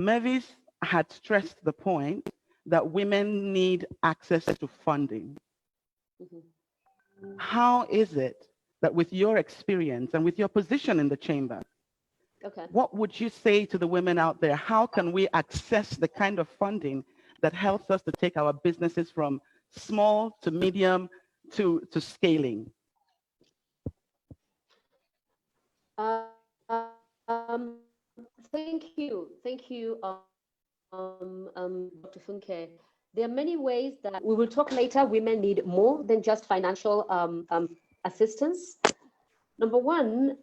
Mavis had stressed the point that women need access to funding. How is it that with your experience and with your position in the chamber, what would you say to the women out there? How can we access the kind of funding that helps us to take our businesses from small to medium to scaling? Thank you, Dr. Funke. There are many ways that we will talk later. Women need more than just financial assistance. Number one,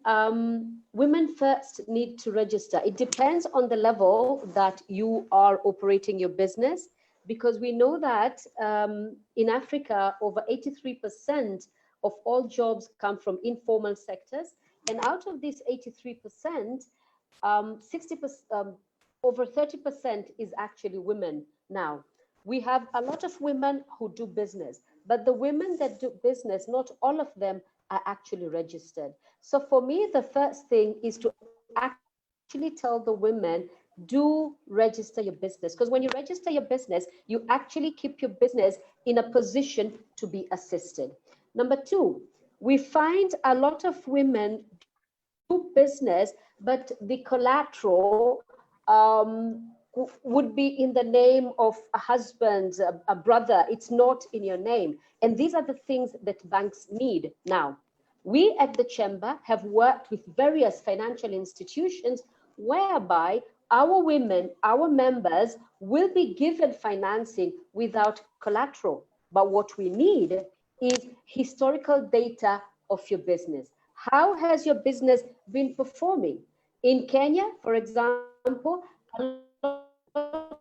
women first need to register. It depends on the level that you are operating your business, because we know that in Africa, over 83% of all jobs come from informal sectors. And out of these 83%, over 30% is actually women now. We have a lot of women who do business, but the women that do business, not all of them are actually registered. So for me, the first thing is to actually tell the women, do register your business. Because when you register your business, you actually keep your business in a position to be assisted. Number two, we find a lot of women do business, but the collateral would be in the name of a husband, a brother. It's not in your name. And these are the things that banks need now. We at the Chamber have worked with various financial institutions whereby our women, our members, will be given financing without collateral. But what we need is historical data of your business. How has your business been performing? In Kenya, for example, a lot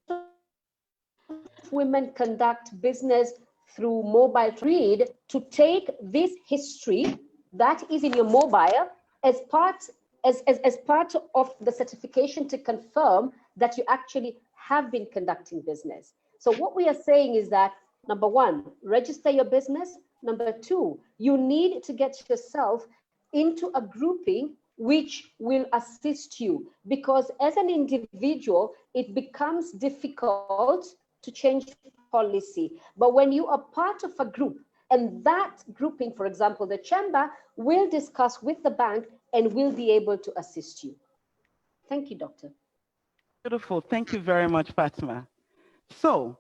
of women conduct business through mobile read to take this history that is in your mobile as part of the certification to confirm that you actually have been conducting business. So what we are saying is that, number one, register your business. Number two, you need to get yourself into a grouping which will assist you, because as an individual, it becomes difficult to change policy. But when you are part of a group, and that grouping, for example, the Chamber, will discuss with the bank and will be able to assist you. Thank you, Doctor. Beautiful. Thank you very much, Fatma. So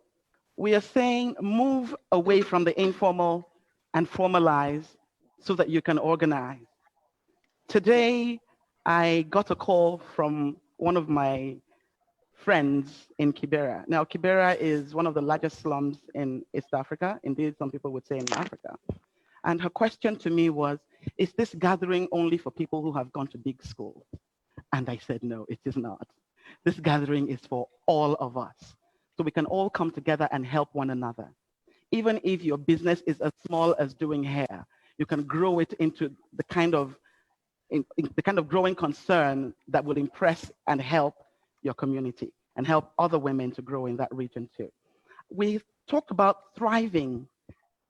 we are saying move away from the informal and formalize so that you can organize. Today, I got a call from one of my friends in Kibera. Now, Kibera is one of the largest slums in East Africa. Indeed, some people would say in Africa. And her question to me was, is this gathering only for people who have gone to big schools? And I said, no, it is not. This gathering is for all of us. So we can all come together and help one another. Even if your business is as small as doing hair, you can grow it into the kind of growing concern that will impress and help your community and help other women to grow in that region too. We talked about thriving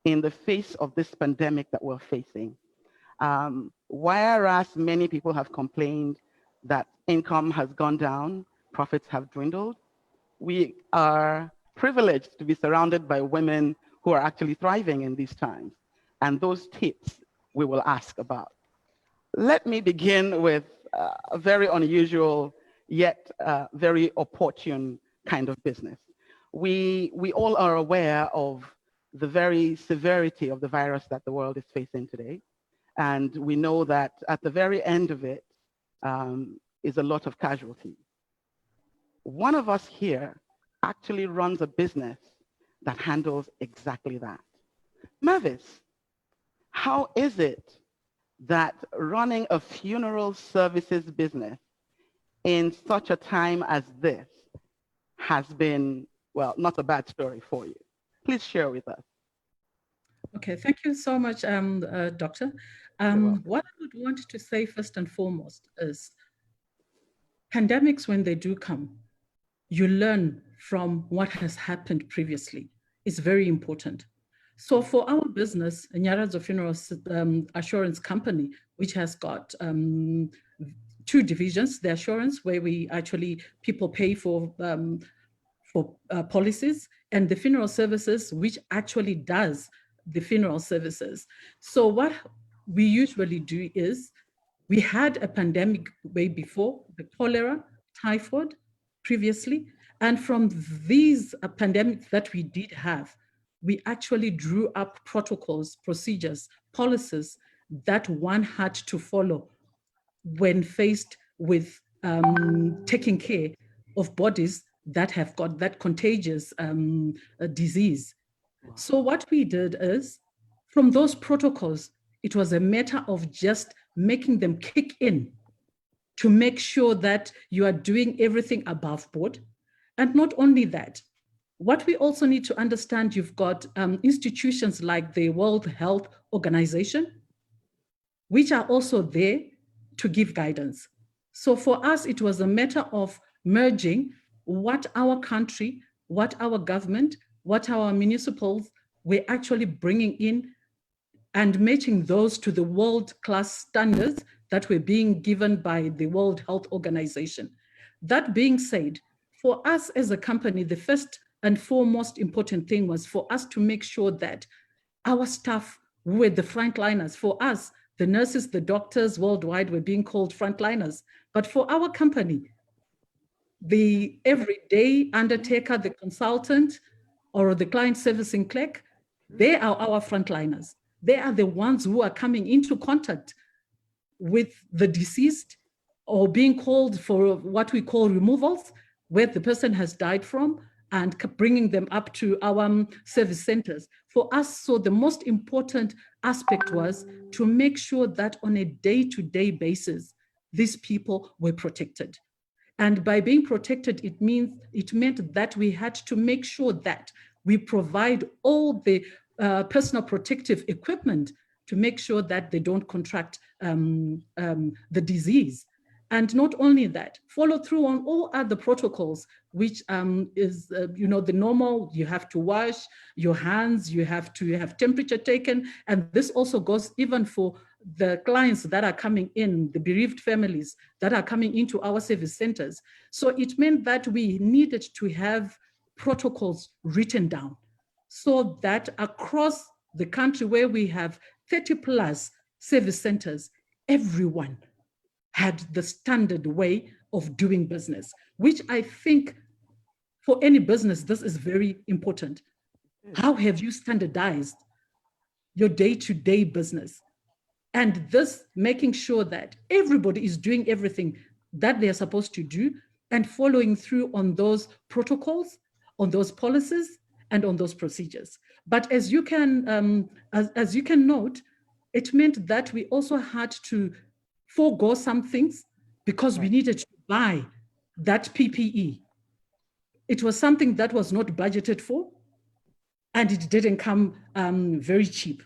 in the face of this pandemic that we're facing. Whereas many people have complained that income has gone down, profits have dwindled, we are privileged to be surrounded by women who are actually thriving in these times. And those tips we will ask about. Let me begin with a very unusual yet very opportune kind of business. We all are aware of the very severity of the virus that the world is facing today. And we know that at the very end of it is a lot of casualties. One of us here actually runs a business that handles exactly that. Mavis, how is it that running a funeral services business in such a time as this has been, well, not a bad story for you? Please share with us. Okay, thank you so much, Doctor. What I would want to say first and foremost is pandemics, when they do come, you learn from what has happened previously. It's very important. So for our business, Nyaradzo Funeral Assurance Company, which has got two divisions: the assurance, where people pay for policies, and the funeral services, which actually does the funeral services. So what we usually do is, we had a pandemic way before, the cholera, typhoid previously, and from these pandemics that we did have, we actually drew up protocols, procedures, policies that one had to follow when faced with taking care of bodies that have got that contagious disease. So what we did is, from those protocols, it was a matter of just making them kick in to make sure that you are doing everything above board. And not only that, what we also need to understand, you've got institutions like the World Health Organization, which are also there to give guidance. So for us, it was a matter of merging what our country, what our government, what our municipals were actually bringing in, and matching those to the world-class standards that were being given by the World Health Organization. That being said, for us as a company, the first and foremost important thing was for us to make sure that our staff were the frontliners. For us, the nurses, the doctors worldwide were being called frontliners. But for our company, the everyday undertaker, the consultant, or the client servicing clerk, they are our frontliners. They are the ones who are coming into contact with the deceased, or being called for what we call removals, where the person has died from, and bringing them up to our service centers. For us, so the most important aspect was to make sure that on a day-to-day basis, these people were protected. And by being protected, it meant that we had to make sure that we provide all the personal protective equipment to make sure that they don't contract the disease. And not only that, follow through on all other protocols, which is the normal. You have to wash your hands, you have to have temperature taken. And this also goes even for the clients that are coming in, the bereaved families that are coming into our service centers. So it meant that we needed to have protocols written down, so that across the country, where we have 30 plus service centers, everyone had the standard way of doing business, which I think for any business, this is very important. How have you standardized your day-to-day business? And this, making sure that everybody is doing everything that they're supposed to do and following through on those protocols, on those policies, and on those procedures. But as you can note, it meant that we also had to forego some things because we needed to buy that PPE. It was something that was not budgeted for, and it didn't come very cheap.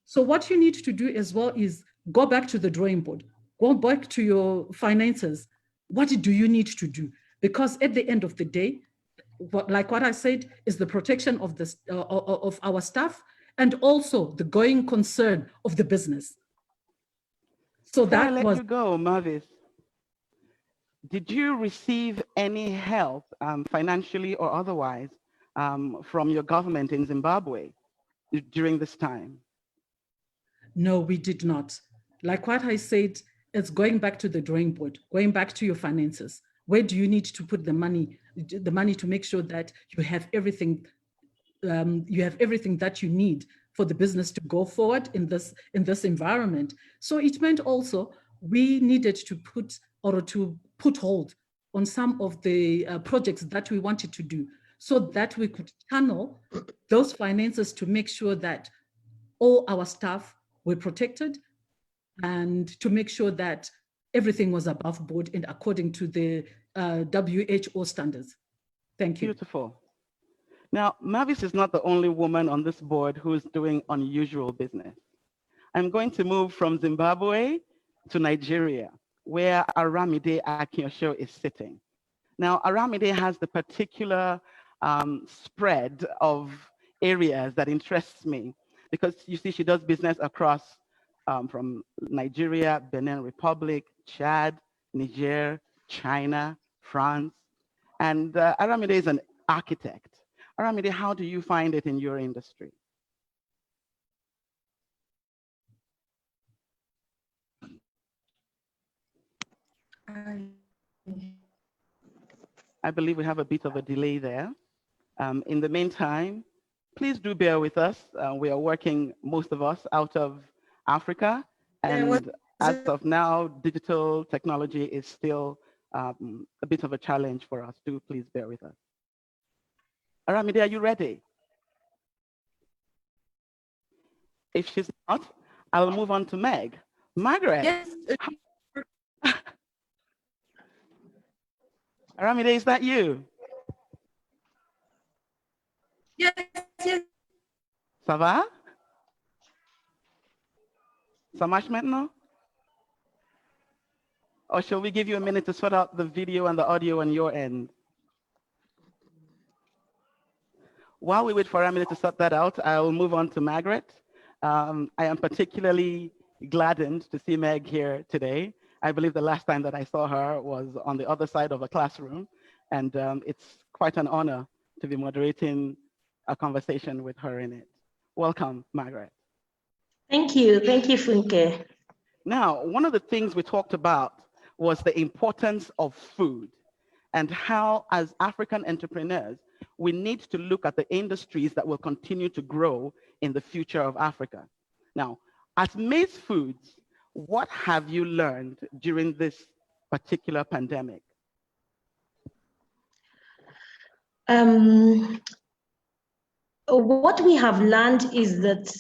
So what you need to do as well is go back to the drawing board, go back to your finances. What do you need to do? Because at the end of the day, like what I said, is the protection of of our staff, and also the going concern of the business. So Before that I let was. you go, Mavis, did you receive any help, financially or otherwise, from your government in Zimbabwe during this time? No, we did not. Like what I said, it's going back to the drawing board, going back to your finances. Where do you need to put the money to make sure that you have everything, that you need for the business to go forward in this environment? So it meant also we needed to put hold on some of the projects that we wanted to do, so that we could channel those finances to make sure that all our staff were protected, and to make sure that everything was above board and according to the WHO standards. Thank you. Beautiful. Now, Mavis is not the only woman on this board who is doing unusual business. I'm going to move from Zimbabwe to Nigeria, where Aramide Akinosho is sitting. Now, Aramide has the particular spread of areas that interests me, because you see, she does business across from Nigeria, Benin Republic, Chad, Niger, China, France. And Aramide is an architect. Aramide, how do you find it in your industry? I believe we have a bit of a delay there. In the meantime, please do bear with us. We are working, most of us, out of Africa. And as of now, digital technology is still a bit of a challenge for us. Do please bear with us. Aramide, are you ready? If she's not, I'll move on to Meg. Margaret. Yes. Aramide, is that you? Yes, yes. Ça va? Ça marche maintenant? Or shall we give you a minute to sort out the video and the audio on your end? While we wait for Aramide to sort that out, I will move on to Margaret. I am particularly gladdened to see Meg here today. I believe the last time that I saw her was on the other side of a classroom, and it's quite an honor to be moderating a conversation with her in it. Welcome, Margaret. Thank you, Funke. Now, one of the things we talked about was the importance of food and how, as African entrepreneurs, we need to look at the industries that will continue to grow in the future of Africa. Now, as MACE Foods, what have you learned during this particular pandemic? What we have learned is that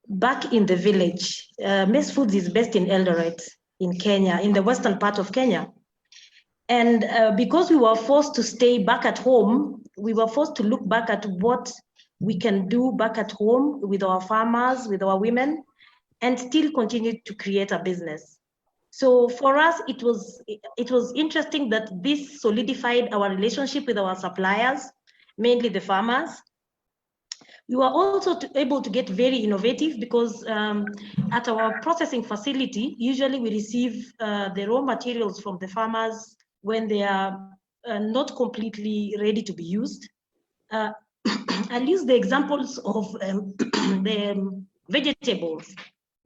back in the village, MACE Foods is based in Eldoret, in Kenya, in the western part of Kenya. And because we were forced to stay back at home, we were forced to look back at what we can do back at home with our farmers, with our women, and still continue to create a business. So for us, it was interesting that this solidified our relationship with our suppliers, mainly the farmers. We were also able to get very innovative because at our processing facility, usually we receive the raw materials from the farmers when they are not completely ready to be used. I'll use the examples of the vegetables.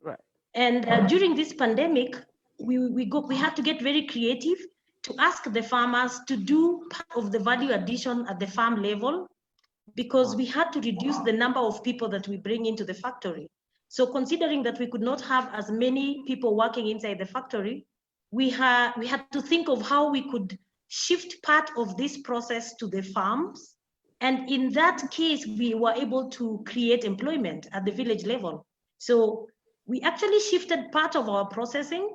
Right. And during this pandemic, we had to get very creative to ask the farmers to do part of the value addition at the farm level, because we had to reduce the number of people that we bring into the factory. So considering that we could not have as many people working inside the factory, we had to think of how we could shift part of this process to the farms. And in that case, we were able to create employment at the village level. So we actually shifted part of our processing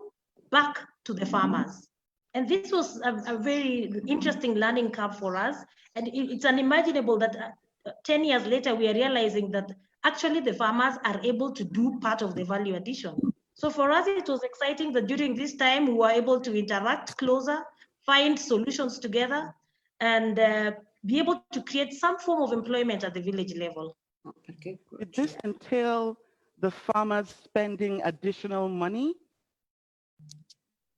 back to the farmers. And this was a very interesting learning curve for us. And it's unimaginable that 10 years later, we are realizing that actually the farmers are able to do part of the value addition. So for us, it was exciting that during this time, we were able to interact closer, find solutions together, and be able to create some form of employment at the village level. Okay. Did this entail the farmers spending additional money?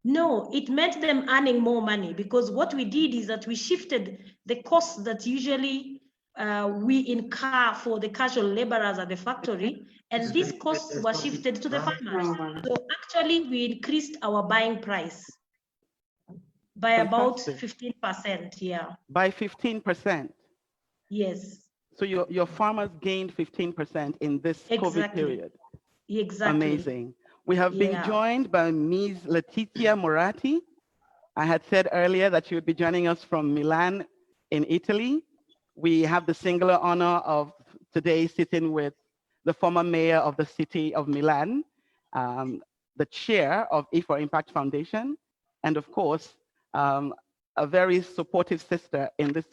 No, it meant them earning more money, because what we did is that we shifted the costs that usually we incur for the casual laborers at the factory, and these costs were shifted to the farmers. So actually, we increased our buying price by about 15%, yeah. By 15%? Yes. So your farmers gained 15% in this COVID period? Exactly. Amazing. We have been joined by Ms. Letizia Moratti. I had said earlier that she would be joining us from Milan in Italy. We have the singular honor of today sitting with the former mayor of the city of Milan, the chair of E4Impact Foundation, and of course, a very supportive sister in this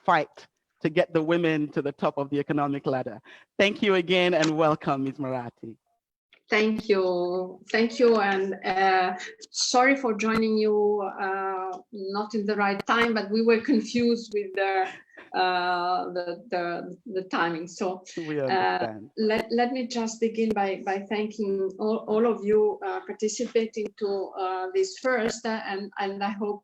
fight to get the women to the top of the economic ladder. Thank you again and welcome, Ms. Moratti. Thank you, and sorry for joining you not in the right time, but we were confused with the timing. So We understand. let me just begin by thanking all of you participating to this first, and I hope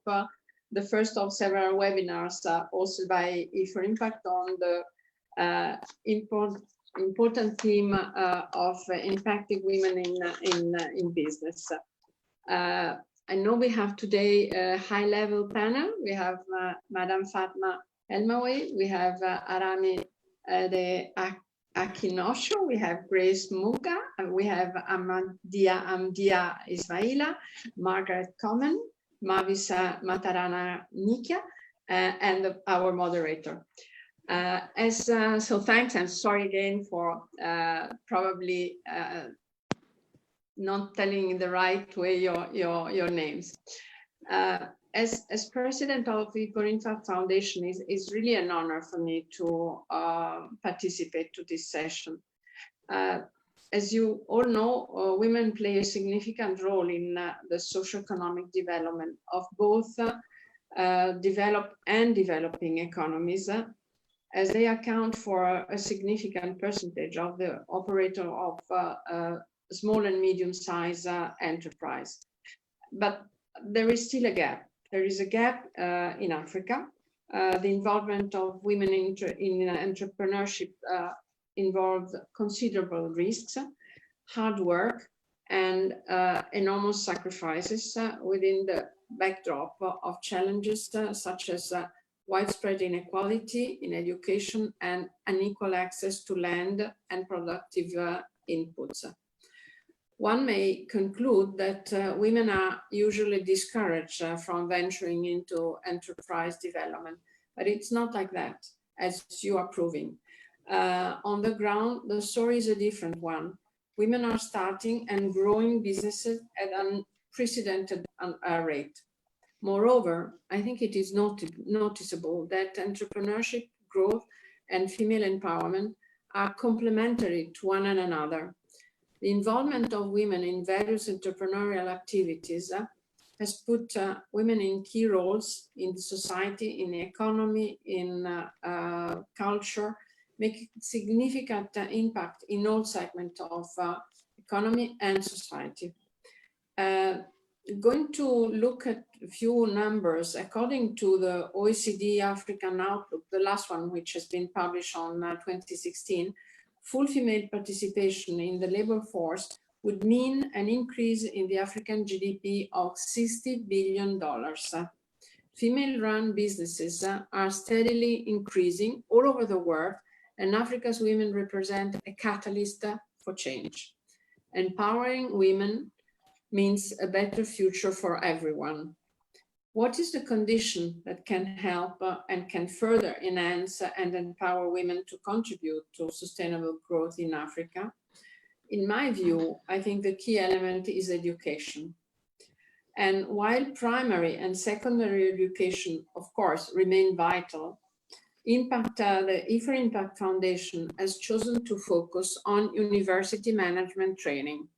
the first of several webinars also by IFOR Impact on the important theme of impacting women in business. I know we have today a high-level panel. We have Madam Fatma Elmaawy, we have Aramide Akinosho, we have Grace Mbugua, and we have Hamdiya Ismaila, Margaret Komen, Mavis Mataranyika, and our moderator. So thanks, and sorry again for probably not telling in the right way your names. As president of the IFOR Impact Foundation, is really an honor for me to participate to this session. As you all know, women play a significant role in the socioeconomic development of both developed and developing economies, as they account for a significant percentage of the operator of small and medium-sized enterprise. But there is still a gap. There is a gap in Africa. The involvement of women in entrepreneurship involves considerable risks, hard work, and enormous sacrifices within the backdrop of challenges such as widespread inequality in education and unequal access to land and productive inputs. One may conclude that women are usually discouraged from venturing into enterprise development, but it's not like that, as you are proving. On the ground, the story is a different one. Women are starting and growing businesses at an unprecedented rate. Moreover, I think it is noticeable that entrepreneurship, growth, and female empowerment are complementary to one another. The involvement of women in various entrepreneurial activities has put women in key roles in the society, in the economy, in culture, making significant impact in all segments of economy and society. Going to look at a few numbers. According to the OECD African Outlook, the last one, which has been published on 2016, full female participation in the labor force would mean an increase in the African GDP of $60 billion. Female-run businesses are steadily increasing all over the world, and Africa's women represent a catalyst for change. Empowering women means a better future for everyone. What is the condition that can help and can further enhance and empower women to contribute to sustainable growth in Africa? In my view, I think the key element is education. And while primary and secondary education, of course, remain vital, the IFOR Impact Foundation has chosen to focus on university management training.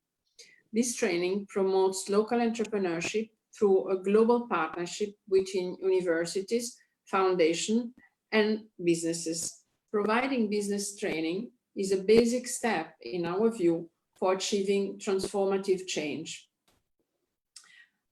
This training promotes local entrepreneurship through a global partnership between universities, foundations, and businesses. Providing business training is a basic step, in our view, for achieving transformative change.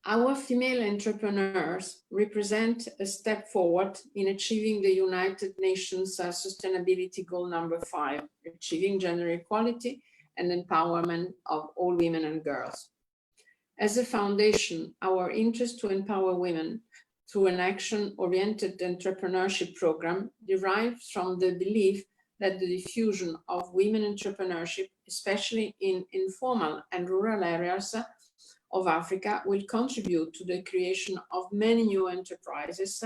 Our female entrepreneurs represent a step forward in achieving the United Nations Sustainability Goal number 5, achieving gender equality and empowerment of all women and girls. As a foundation, our interest to empower women through an action-oriented entrepreneurship program derives from the belief that the diffusion of women entrepreneurship, especially in informal and rural areas of Africa, will contribute to the creation of many new enterprises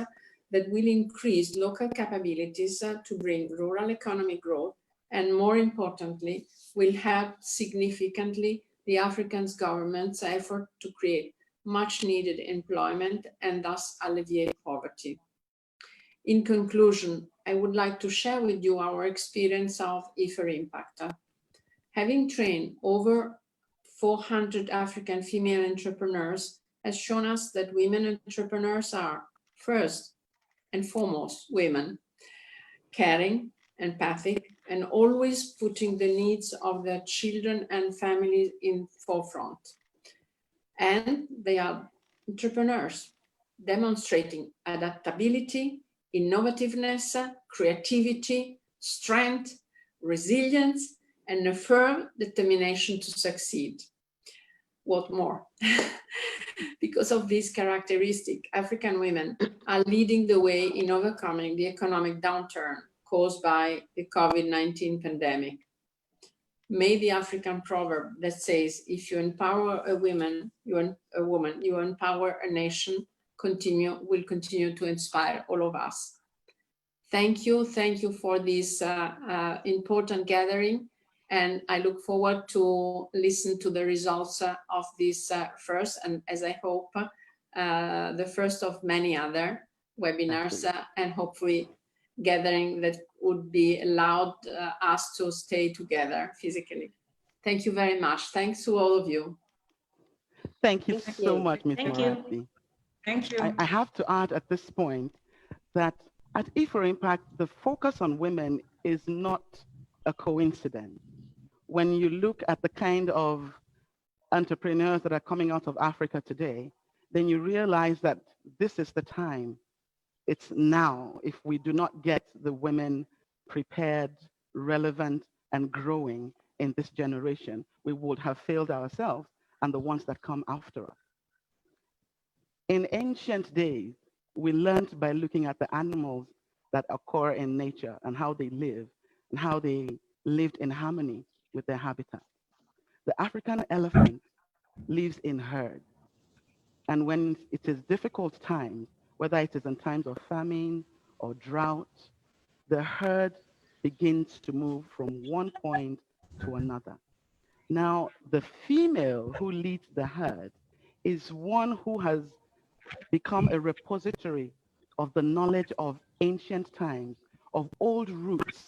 that will increase local capabilities to bring rural economic growth, and more importantly, will help significantly the African government's effort to create much needed employment and thus alleviate poverty. In conclusion, I would like to share with you our experience of IFOR Impact. Having trained over 400 African female entrepreneurs has shown us that women entrepreneurs are, first and foremost, women. caring, empathic, and always putting the needs of their children and families in forefront. And they are entrepreneurs, demonstrating adaptability, innovativeness, creativity, strength, resilience, and a firm determination to succeed. What more? Because of this characteristic, African women are leading the way in overcoming the economic downturn caused by the COVID-19 pandemic. May the African proverb that says, if you empower a woman, you empower a nation, will continue to inspire all of us. Thank you for this important gathering, and I look forward to listen to the results of this first, and as I hope, the first of many other webinars, and hopefully gathering that would be allowed us to stay together physically. Thank you very much. Thanks to all of you. Thank you so much, Ms. Moratti. Thank you. I have to add at this point that at E4Impact, the focus on women is not a coincidence. When you look at the kind of entrepreneurs that are coming out of Africa today, then you realize that this is the time. It's now. If we do not get the women prepared, relevant, and growing in this generation, we would have failed ourselves and the ones that come after us. In ancient days, we learned by looking at the animals that occur in nature and how they live and how they lived in harmony with their habitat. The African elephant lives in herds. And when it is difficult times, whether it is in times of famine or drought, the herd begins to move from one point to another. Now, the female who leads the herd is one who has become a repository of the knowledge of ancient times, of old routes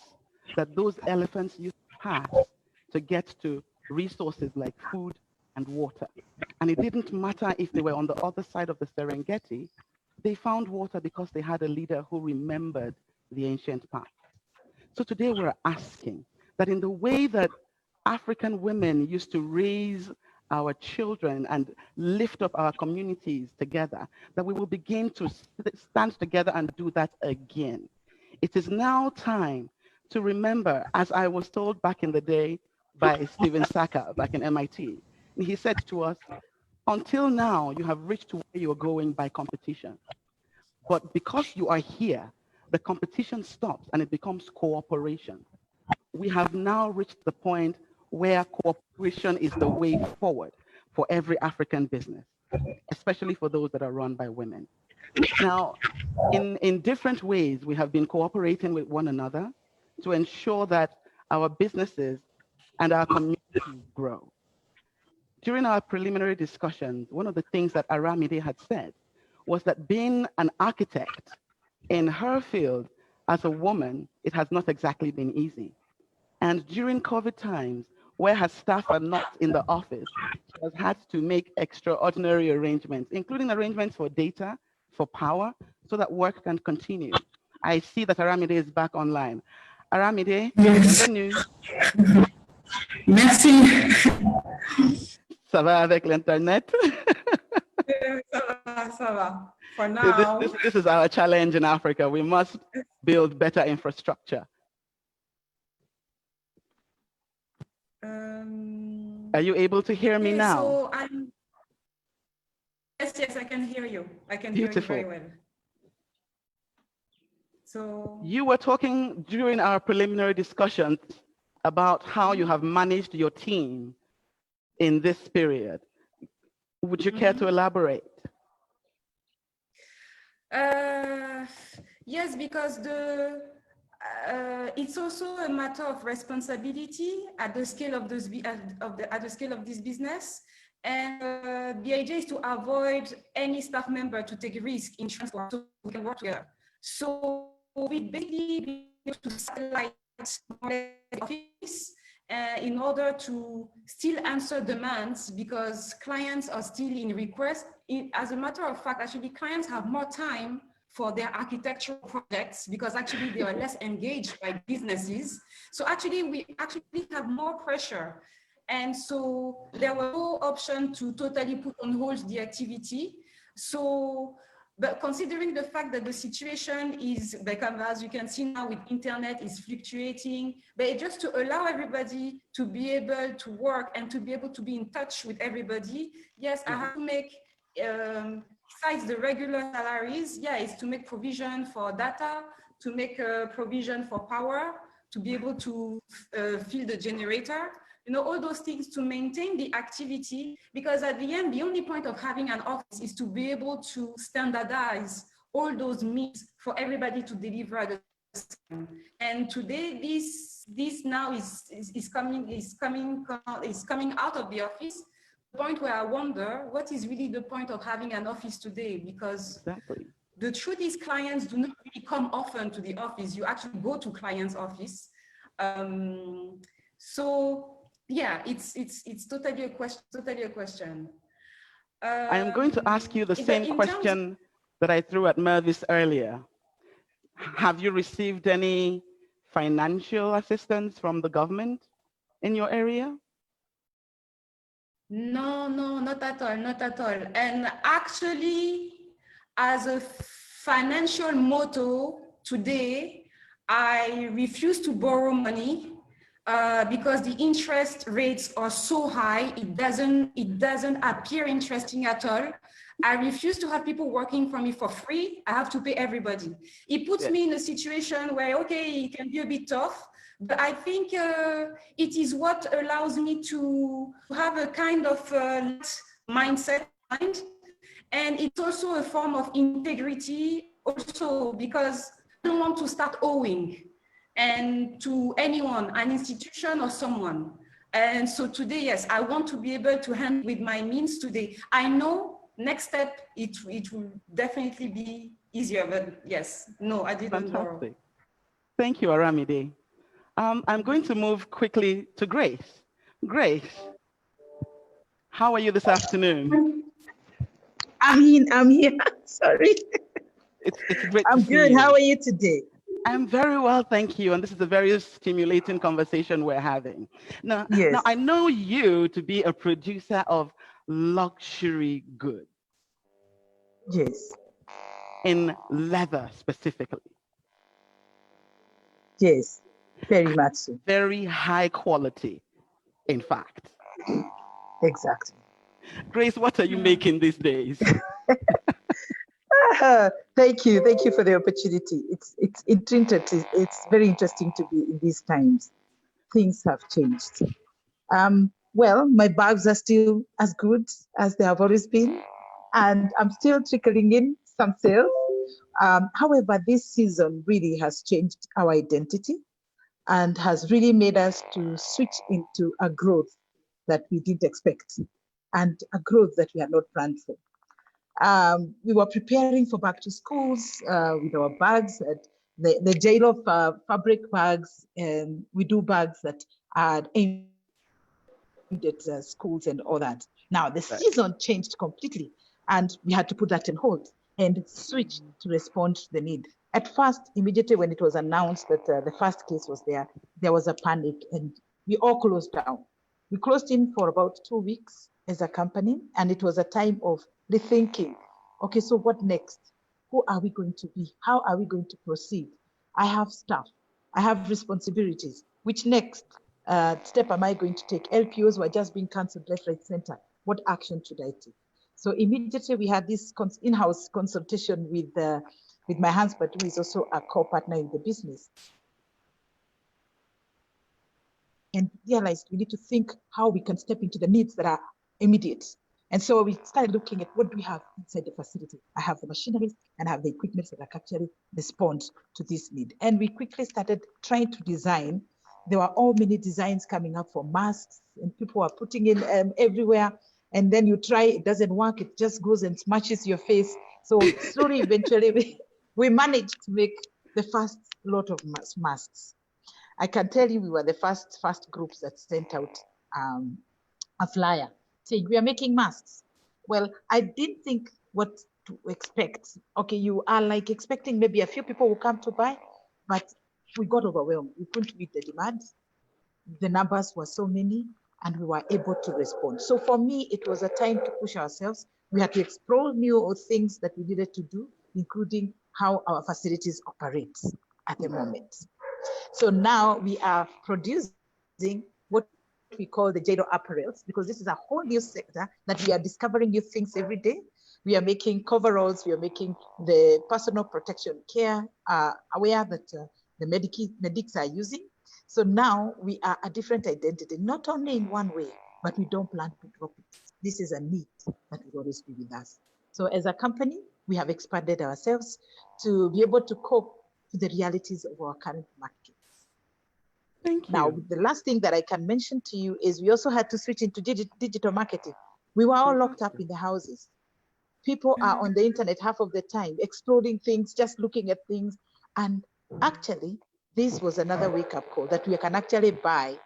that those elephants used to pass to get to resources like food and water. And it didn't matter if they were on the other side of the Serengeti, they found water because they had a leader who remembered the ancient past. So today we're asking that in the way that African women used to raise our children and lift up our communities together, that we will begin to stand together and do that again. It is now time to remember, as I was told back in the day by Stephen Saka back in MIT, and he said to us, until now, you have reached where you're going by competition. But because you are here, the competition stops and it becomes cooperation. We have now reached the point where cooperation is the way forward for every African business, especially for those that are run by women. Now, in different ways, we have been cooperating with one another to ensure that our businesses and our communities grow. During our preliminary discussions, one of the things that Aramide had said was that being an architect in her field as a woman, it has not exactly been easy. And during COVID times, where her staff are not in the office, she has had to make extraordinary arrangements, including arrangements for data, for power, so that work can continue. I see that Aramide is back online. Aramide, bienvenue. Merci. Ça va avec l'Internet? Ça va. For now. So this is our challenge in Africa. We must build better infrastructure. Are you able to hear me now? So yes, I can hear you. I can hear you very well. So you were talking during our preliminary discussions about how you have managed your team in this period. Would you care to elaborate? Yes, because it's also a matter of responsibility at the scale of this business, and the idea is to avoid any staff member to take risk in transfer, so we can work together. So we basically to satellite office in order to still answer demands, because clients are still in request. As a matter of fact, actually, clients have more time for their architectural projects because actually they are less engaged by businesses. So actually we actually have more pressure. And so there was no option to totally put on hold the activity. So, but considering the fact that the situation is, as you can see now with internet, is fluctuating, but just to allow everybody to be able to work and to be able to be in touch with everybody, yes, I have to make, besides the regular salaries, yeah, it's to make provision for data, to make a provision for power, to be able to fill the generator, you know, all those things to maintain the activity, because at the end, the only point of having an office is to be able to standardize all those means for everybody to deliver at the same. And today, this now is coming out of the office. The point where I wonder, what is really the point of having an office today? Because the truth is, clients do not really come often to the office. You actually go to client's office. So yeah, it's totally a question. I am going to ask you the same question that I threw at Mavis earlier. Have you received any financial assistance from the government in your area? No, not at all. And actually, as a financial motto today, I refuse to borrow money because the interest rates are so high, it doesn't appear interesting at all. I refuse to have people working for me for free. I have to pay everybody. It puts me in a situation where, okay, it can be a bit tough, but I think it is what allows me to have a kind of mindset, and it's also a form of integrity also, because I don't want to start owing and to anyone, an institution or someone. And so today, yes, I want to be able to handle with my means today. I know next step, it will definitely be easier, but yes, no, I didn't borrow. Thank you, Aramide. I'm going to move quickly to Grace. Grace, how are you this afternoon? I'm here. Sorry. It's great to see you. I'm good. How are you today? I'm very well, thank you. And this is a very stimulating conversation we're having. Now, now I know you to be a producer of luxury goods. Yes. In leather specifically. Yes, very much so. Very high quality, in fact. Exactly. Grace, what are you making these days? Thank you for the opportunity. It's very interesting to be in these times. Things have changed. Well, my bags are still as good as they have always been, and I'm still trickling in some sales. However, this season really has changed our identity and has really made us to switch into a growth that we didn't expect and a growth that we had not planned for. We were preparing for back to schools with our bags, the Jeilo fabric bags, and we do bags that are aimed at schools and all that. Now the season changed completely and we had to put that on hold and switch to respond to the need. At first, immediately when it was announced that the first case was there was a panic and we all closed down. We closed in for about 2 weeks as a company, and it was a time of rethinking. Okay, so what next? Who are we going to be? How are we going to proceed? I have staff, I have responsibilities. Which next step am I going to take? LPOs were just being cancelled left, right, center. What action should I take? So immediately we had this in-house consultation with my husband, who is also a co-partner in the business. And realized we need to think how we can step into the needs that are immediate. And so we started looking at what do we have inside the facility. I have the machinery and I have the equipment that can actually respond to this need. And we quickly started trying to design. There were all many designs coming up for masks and people are putting in everywhere. And then you try, it doesn't work. It just goes and smashes your face. So slowly, eventually, we managed to make the first lot of masks. I can tell you we were the first groups that sent out a flyer saying we are making masks. Well, I didn't think what to expect. Okay, you are like expecting maybe a few people will come to buy, but we got overwhelmed. We couldn't meet the demand. The numbers were so many, and we were able to respond. So for me, it was a time to push ourselves. We had to explore new things that we needed to do, including how our facilities operate at the moment. So now we are producing what we call the Jeilo apparels, because this is a whole new sector that we are discovering new things every day. We are making coveralls, we are making the personal protection care, aware that the medics are using. So now we are a different identity, not only in one way, but we don't plan to drop it. This is a need that will always be with us. So as a company, we have expanded ourselves to be able to cope with the realities of our current market. Thank you. Now, the last thing that I can mention to you is we also had to switch into digital marketing. We were all locked up in the houses. People are on the internet half of the time, exploring things, just looking at things. And actually, this was another wake-up call that we can actually buy.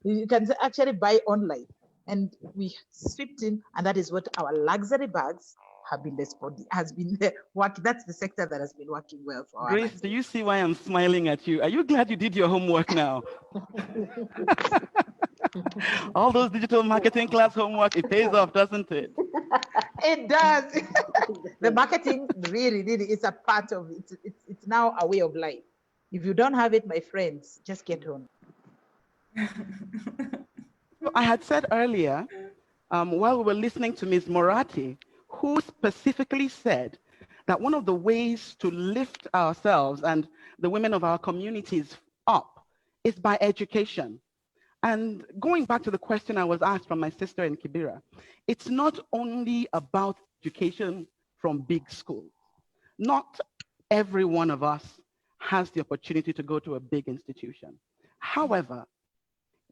You can actually buy online. And we swept in, and that is what our luxury bags have been working. That's the sector that has been working well for us. Grace, do you see why I'm smiling at you? Are you glad you did your homework now? All those digital marketing class homework, it pays off, doesn't it? It does. The marketing really is a part of it. It's now a way of life. If you don't have it, my friends, just get on. I had said earlier, while we were listening to Ms. Moratti, who specifically said that one of the ways to lift ourselves and the women of our communities up is by education. And going back to the question I was asked from my sister in Kibera, it's not only about education from big schools. Not every one of us has the opportunity to go to a big institution. However,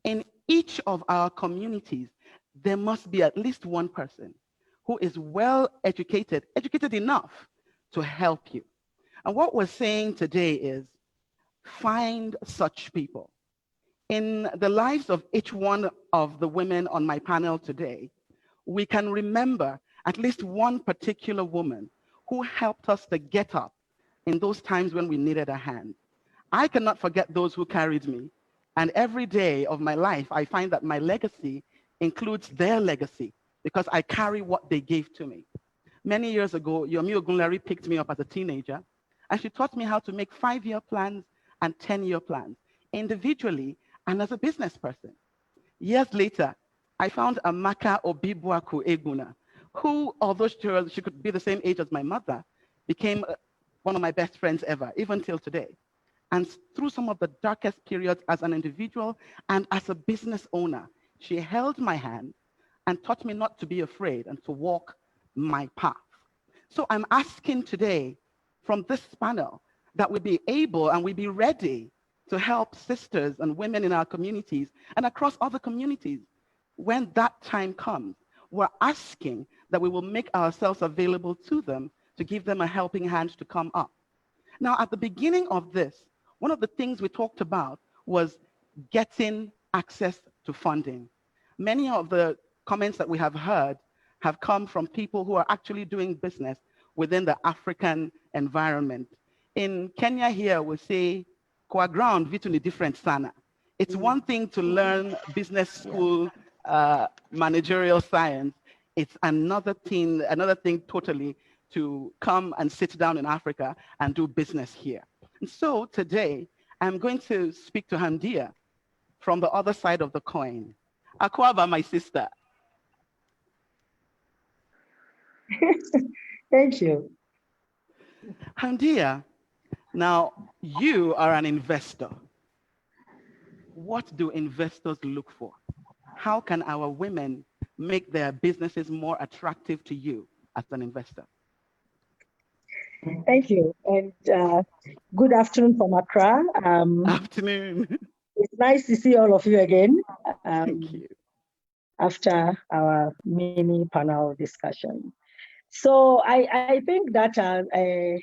in each of our communities, there must be at least one person who is well educated enough to help you. And what we're saying today is find such people. In the lives of each one of the women on my panel today, we can remember at least one particular woman who helped us to get up in those times when we needed a hand. I cannot forget those who carried me. And every day of my life, I find that my legacy includes their legacy because I carry what they gave to me. Many years ago, Yomi Ogunlari picked me up as a teenager, and she taught me how to make 5-year plans and 10-year plans, individually and as a business person. Years later, I found Amaka Obibuaku Eguna, who, although she could be the same age as my mother, became one of my best friends ever, even till today. And through some of the darkest periods as an individual and as a business owner, she held my hand and taught me not to be afraid and to walk my path. So I'm asking today from this panel that we be able and we be ready to help sisters and women in our communities and across other communities. When that time comes, we're asking that we will make ourselves available to them to give them a helping hand to come up. Now, at the beginning of this, one of the things we talked about was getting access to funding. Many of the comments that we have heard have come from people who are actually doing business within the African environment. In Kenya here, we say, kwa ground vitu ni different sana. It's one thing to learn business school managerial science. It's another thing totally to come and sit down in Africa and do business here. And so today, I'm going to speak to Hamdiya from the other side of the coin. Akwaba, my sister. Thank you. Hamdiya, now you are an investor. What do investors look for? How can our women make their businesses more attractive to you as an investor? Thank you. And good afternoon from Accra. Afternoon. It's nice to see all of you again. Thank you. After our mini panel discussion. So I think that the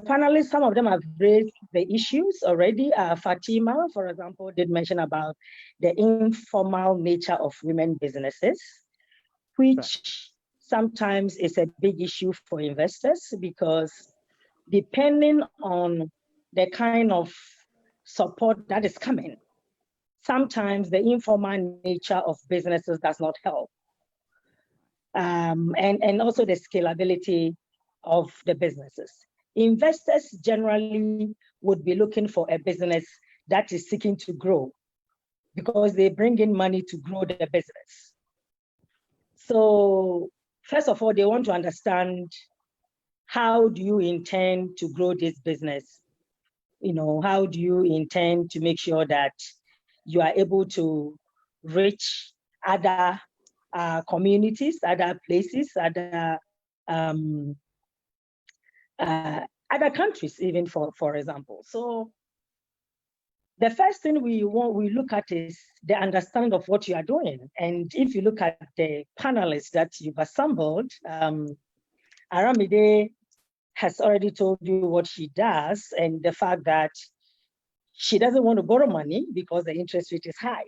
panelists, some of them have raised the issues already. Fatima, for example, did mention about the informal nature of women businesses, which sometimes it's a big issue for investors because depending on the kind of support that is coming, sometimes the informal nature of businesses does not help. And also the scalability of the businesses. Investors generally would be looking for a business that is seeking to grow because they bring in money to grow the business. So first of all, they want to understand, how do you intend to grow this business? You know, how do you intend to make sure that you are able to reach other communities, other places, other countries, even for example. So the first thing we look at is the understanding of what you are doing. And if you look at the panelists that you've assembled, Aramide has already told you what she does and the fact that she doesn't want to borrow money because the interest rate is high.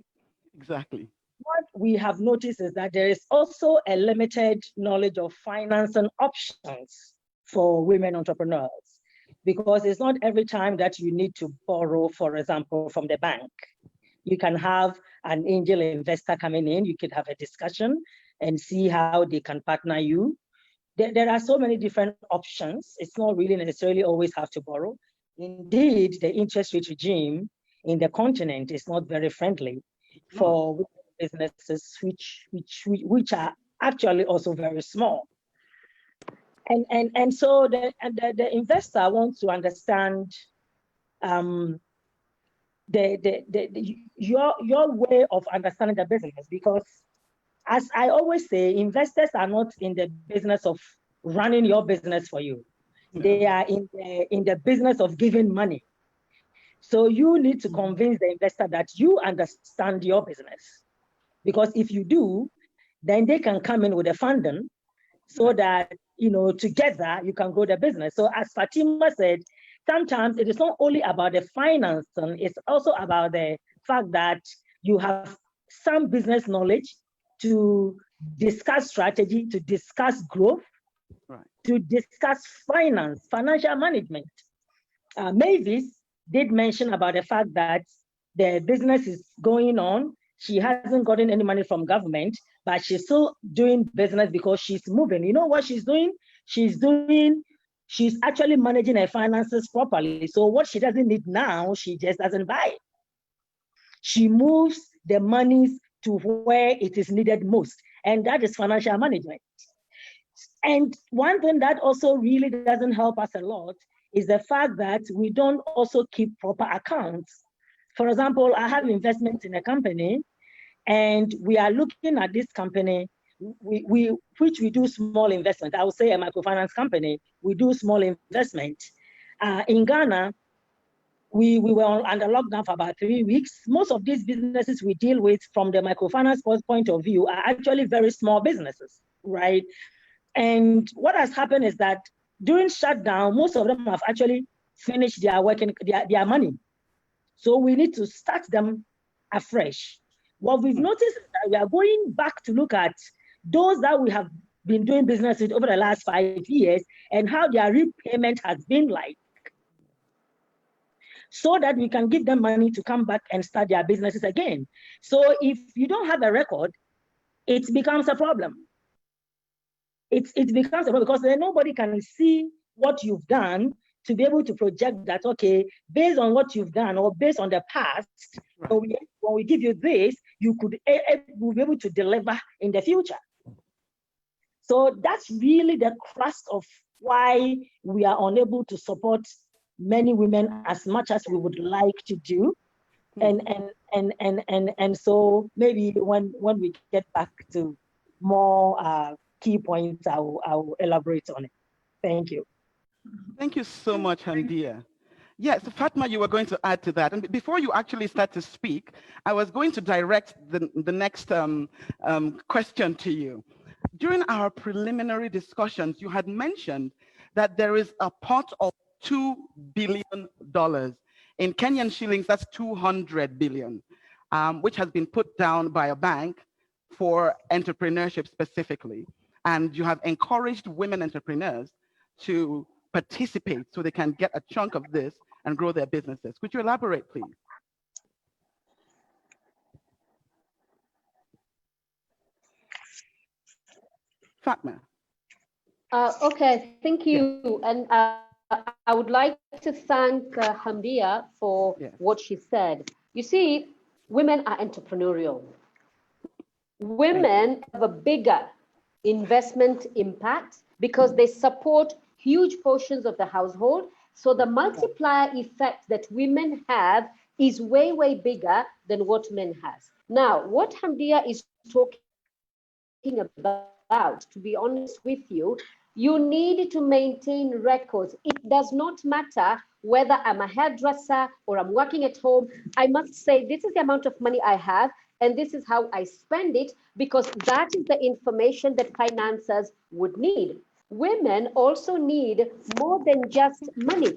Exactly. What we have noticed is that there is also a limited knowledge of financing options for women entrepreneurs, because it's not every time that you need to borrow, for example, from the bank. You can have an angel investor coming in, you could have a discussion and see how they can partner you. There are so many different options. It's not really necessarily always have to borrow. Indeed, the interest rate regime in the continent is not very friendly for businesses which are actually also very small. And so the investor wants to understand your way of understanding the business, because as I always say, investors are not in the business of running your business for you. No. They are in the business of giving money. So you need to convince the investor that you understand your business. Because if you do, then they can come in with a funding so that, you know, together you can grow the business. So as Fatima said, sometimes it is not only about the financing, it's also about the fact that you have some business knowledge to discuss strategy, to discuss growth, right, to discuss financial management. Mavis did mention about the fact that the business is going on. She hasn't gotten any money from government, but she's still doing business because she's moving. You know what she's doing? She's actually managing her finances properly. So what she doesn't need now, she just doesn't buy it. She moves the monies to where it is needed most, and that is financial management. And one thing that also really doesn't help us a lot is the fact that we don't also keep proper accounts. For example, I have investments in a company, and we are looking at this company, which we do small investment. I would say a microfinance company, we do small investment. In Ghana, we were under lockdown for about 3 weeks. Most of these businesses we deal with from the microfinance point of view are actually very small businesses, right? And what has happened is that during shutdown, most of them have actually finished their money. So we need to start them afresh. What we've noticed is that we are going back to look at those that we have been doing business with over the last 5 years and how their repayment has been like, so that we can give them money to come back and start their businesses again. So if you don't have a record, it becomes a problem. It becomes a problem because then nobody can see what you've done to be able to project that, okay, based on what you've done or based on the past, right, when we give you this, you could will be able to deliver in the future. So that's really the crux of why we are unable to support many women as much as we would like to do. And so maybe when we get back to more key points, I will elaborate on it. Thank you. Thank you so much, Hamdiya. Yes, Fatma, you were going to add to that. And before you actually start to speak, I was going to direct the next question to you. During our preliminary discussions, you had mentioned that there is a pot of $2 billion. In Kenyan shillings, that's 200 billion, which has been put down by a bank for entrepreneurship specifically. and you have encouraged women entrepreneurs to participate so they can get a chunk of this and grow their businesses. Could you elaborate, please? Fatma. Okay, thank you. And I would like to thank Hamdiya for what she said. You see, women are entrepreneurial. Women have a bigger investment impact because they support huge portions of the household. So the multiplier effect that women have is way, way bigger than what men has. Now, what Hamdiya is talking about, to be honest with you, you need to maintain records. It does not matter whether I'm a hairdresser or I'm working at home. I must say, this is the amount of money I have, and this is how I spend it, because that is the information that financiers would need. Women also need more than just money.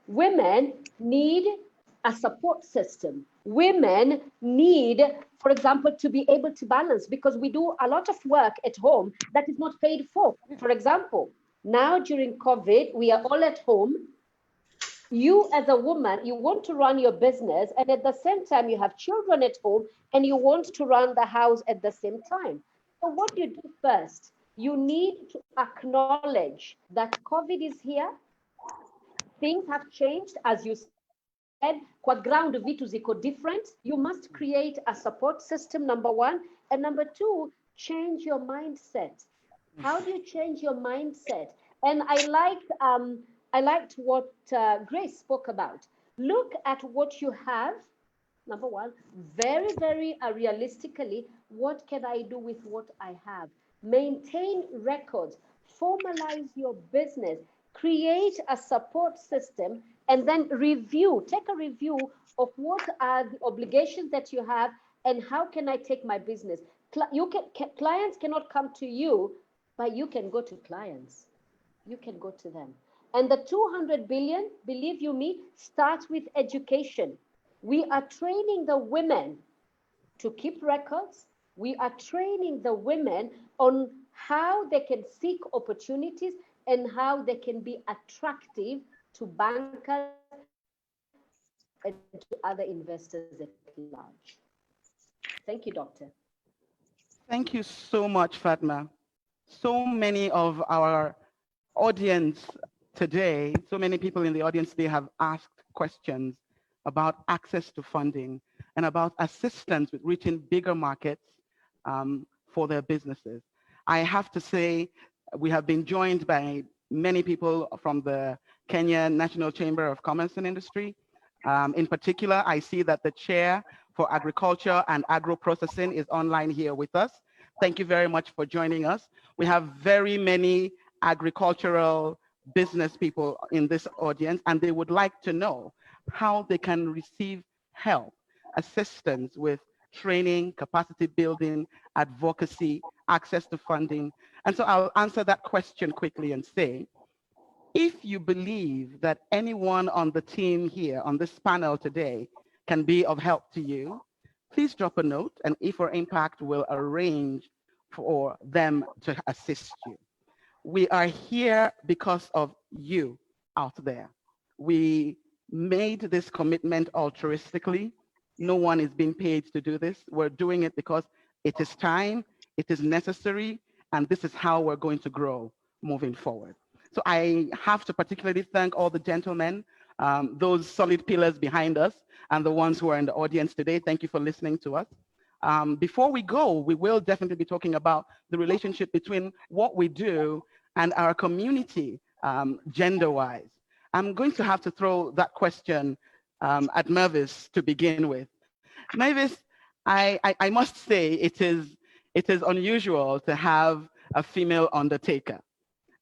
Women need a support system. Women need, for example, to be able to balance, because we do a lot of work at home that is not paid for. For example, now during COVID, we are all at home. You as a woman, you want to run your business, and at the same time, you have children at home, and you want to run the house at the same time. So what do you do first? You need to acknowledge that COVID is here. Things have changed, as you said, kwa ground vitu ziko different. You must create a support system, number one. And number two, change your mindset. How do you change your mindset? And I liked what Grace spoke about. Look at what you have. Number one, very, very realistically, what can I do with what I have? Maintain records, formalize your business, create a support system, and then review, take a review of what are the obligations that you have and how can I take my business. Clients cannot come to you, but you can go to clients. You can go to them. And the 200 billion, believe you me, starts with education. We are training the women to keep records. We are training the women on how they can seek opportunities and how they can be attractive to bankers and to other investors at large. Thank you, Doctor. Thank you so much, Fatma. So many of our audience today, so many people in the audience today have asked questions about access to funding and about assistance with reaching bigger markets for their businesses. I have to say, we have been joined by many people from the Kenya National Chamber of Commerce and Industry. In particular, I see that the chair for agriculture and agro-processing is online here with us. Thank you very much for joining us. We have very many agricultural business people in this audience, and they would like to know how they can receive help, assistance with training, capacity building, advocacy, access to funding. And so I'll answer that question quickly and say, if you believe that anyone on the team here on this panel today can be of help to you, please drop a note, and E4Impact will arrange for them to assist you. We are here because of you out there. We made this commitment altruistically. No one is being paid to do this. We're doing it because it is time, it is necessary, and this is how we're going to grow moving forward. So I have to particularly thank all the gentlemen, those solid pillars behind us, and the ones who are in the audience today. Thank you for listening to us. Before we go, we will definitely be talking about the relationship between what we do and our community, gender-wise. I'm going to have to throw that question at Mavis to begin with. Mavis, I must say it is unusual to have a female undertaker.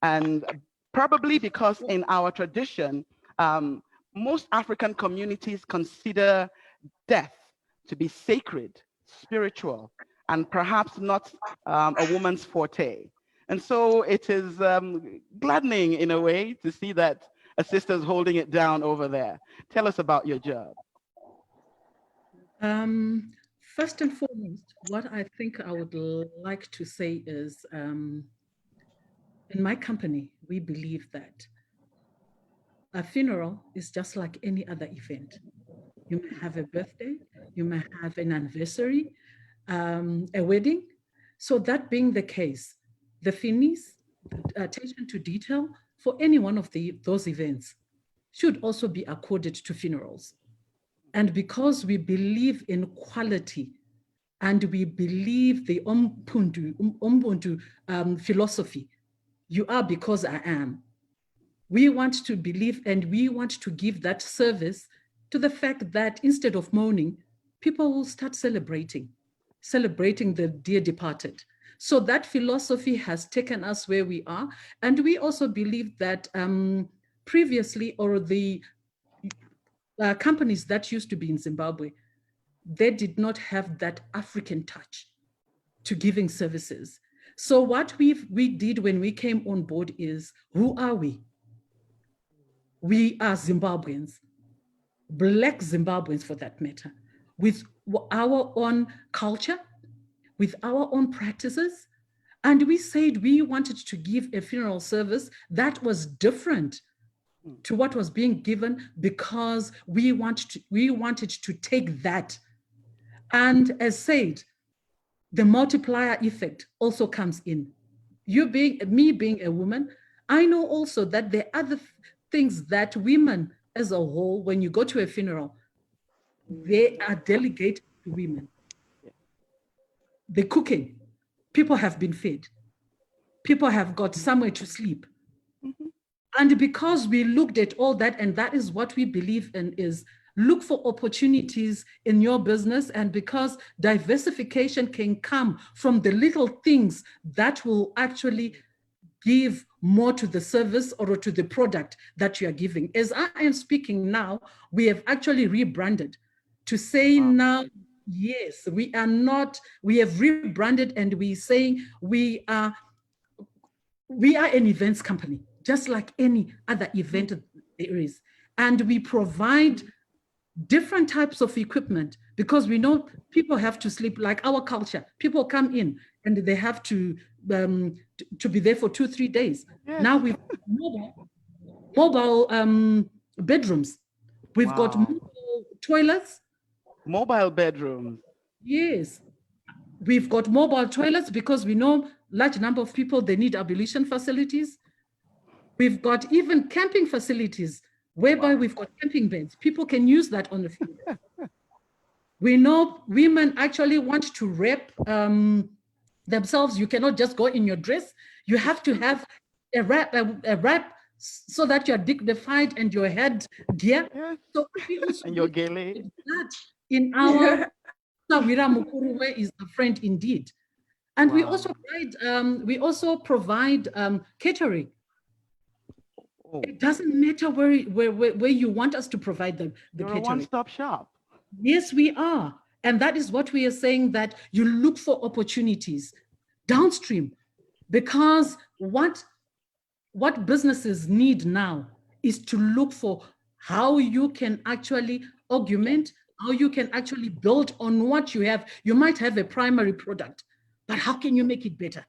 And probably because in our tradition, most African communities consider death to be sacred, spiritual, and perhaps not a woman's forte. And so it is gladdening in a way to see that a sister's holding it down over there. Tell us about your job. First and foremost, what I think I would like to say is in my company, we believe that a funeral is just like any other event. You may have a birthday, you may have an anniversary, a wedding. So that being the case, the fees, attention to detail for any one of those events should also be accorded to funerals. And because we believe in quality and we believe the Ubuntu philosophy, you are because I am. We want to believe and we want to give that service to the fact that instead of mourning, people will start celebrating the dear departed. So that philosophy has taken us where we are. And we also believe that previously, or the companies that used to be in Zimbabwe, they did not have that African touch to giving services. So what we did when we came on board is, who are we? We are Zimbabweans, Black Zimbabweans for that matter, with our own culture, with our own practices. And we said we wanted to give a funeral service that was different to what was being given, because we wanted to take that. And as said, the multiplier effect also comes in. Me being a woman, I know also that there are other things that women as a whole, when you go to a funeral, they are delegated to women. The cooking, people have been fed. People have got somewhere to sleep. And because we looked at all that, and that is what we believe in, is look for opportunities in your business. And because diversification can come from the little things that will actually give more to the service or to the product that you are giving. As I am speaking now, we have actually rebranded to say now, yes, we have rebranded, and we say we are an events company, just like any other event there is. And we provide different types of equipment, because we know people have to sleep, like our culture. People come in and they have to be there for 2-3 days. Yes. Now we've mobile bedrooms. We've got mobile toilets. Mobile bedrooms. Yes. We've got mobile toilets because we know large number of people, they need ablution facilities. We've got even camping facilities, whereby we've got camping beds. People can use that on the field. We know women actually want to wrap themselves. You cannot just go in your dress. You have to have a wrap so that you're dignified and your head gear. Yes. So we also and your gele. That in our Wira Mukuruwe is a friend indeed. And we also provide catering. It doesn't matter where you want us to provide the You're catering. a one-stop shop. Yes, we are. And that is what we are saying, that you look for opportunities downstream, because what businesses need now is to look for how you can actually augment, how you can actually build on what you have. You might have a primary product, but how can you make it better?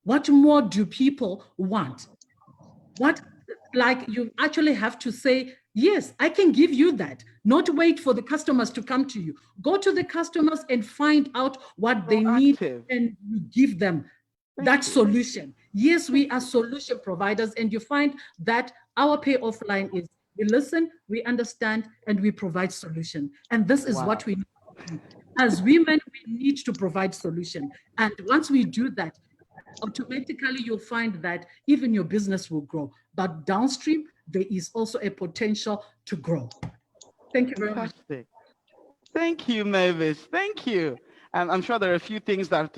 What more do people want? Like you actually have to say, yes, I can give you that. Not wait for the customers to come to you. Go to the customers and find out what they need, and you give them that solution. Yes, we are solution providers, and you find that our pay offline is we listen, we understand, and we provide solution. And this is what we need. As women, we need to provide solution. And once we do that, automatically you'll find that even your business will grow. But downstream, there is also a potential to grow. Thank you very much. Thank you, Mavis. Thank you. And I'm sure there are a few things that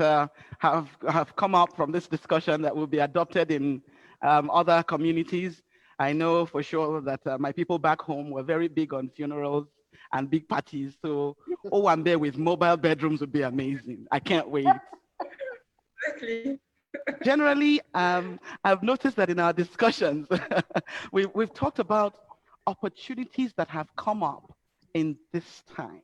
have come up from this discussion that will be adopted in other communities. I know for sure that my people back home were very big on funerals and big parties. So Owambe with mobile bedrooms would be amazing. I can't wait. Exactly. Generally, I've noticed that in our discussions, we've talked about opportunities that have come up in this time?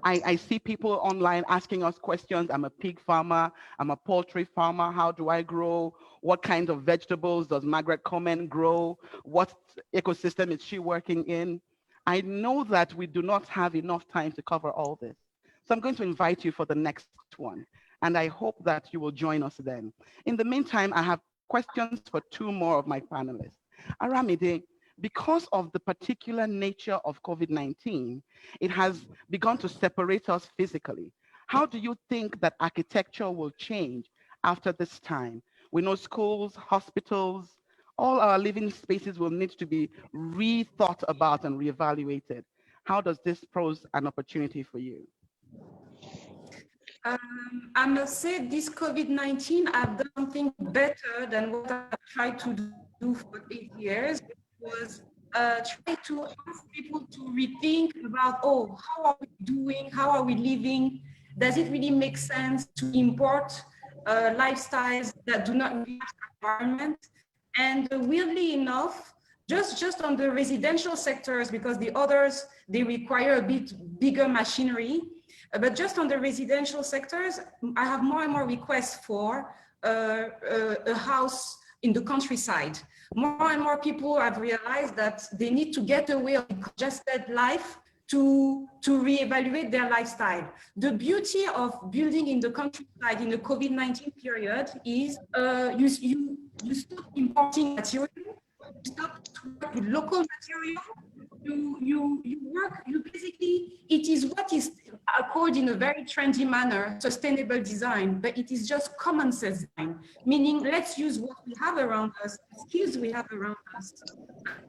I see people online asking us questions. I'm a pig farmer. I'm a poultry farmer. How do I grow? What kind of vegetables does Margaret Komen grow? What ecosystem is she working in? I know that we do not have enough time to cover all this. So I'm going to invite you for the next one. And I hope that you will join us then. In the meantime, I have questions for two more of my panelists. Aramide, because of the particular nature of COVID-19, it has begun to separate us physically. How do you think that architecture will change after this time? We know schools, hospitals, all our living spaces will need to be rethought about and reevaluated. How does this pose an opportunity for you? I must say this COVID-19, I've done something better than what I tried to do for 8 years. It was try to ask people to rethink about, oh, how are we doing? How are we living? Does it really make sense to import lifestyles that do not reflect our environment? And weirdly enough, just on the residential sectors, because the others, they require a bit bigger machinery, but just on the residential sectors, I have more and more requests for a house in the countryside. More and more people have realized that they need to get away of congested life to reevaluate their lifestyle. The beauty of building in the countryside in the COVID-19 period is you stop importing material, you stop to work with local material, you basically, it is what is called in a very trendy manner, sustainable design, but it is just common sense design, meaning let's use what we have around us, the skills we have around us,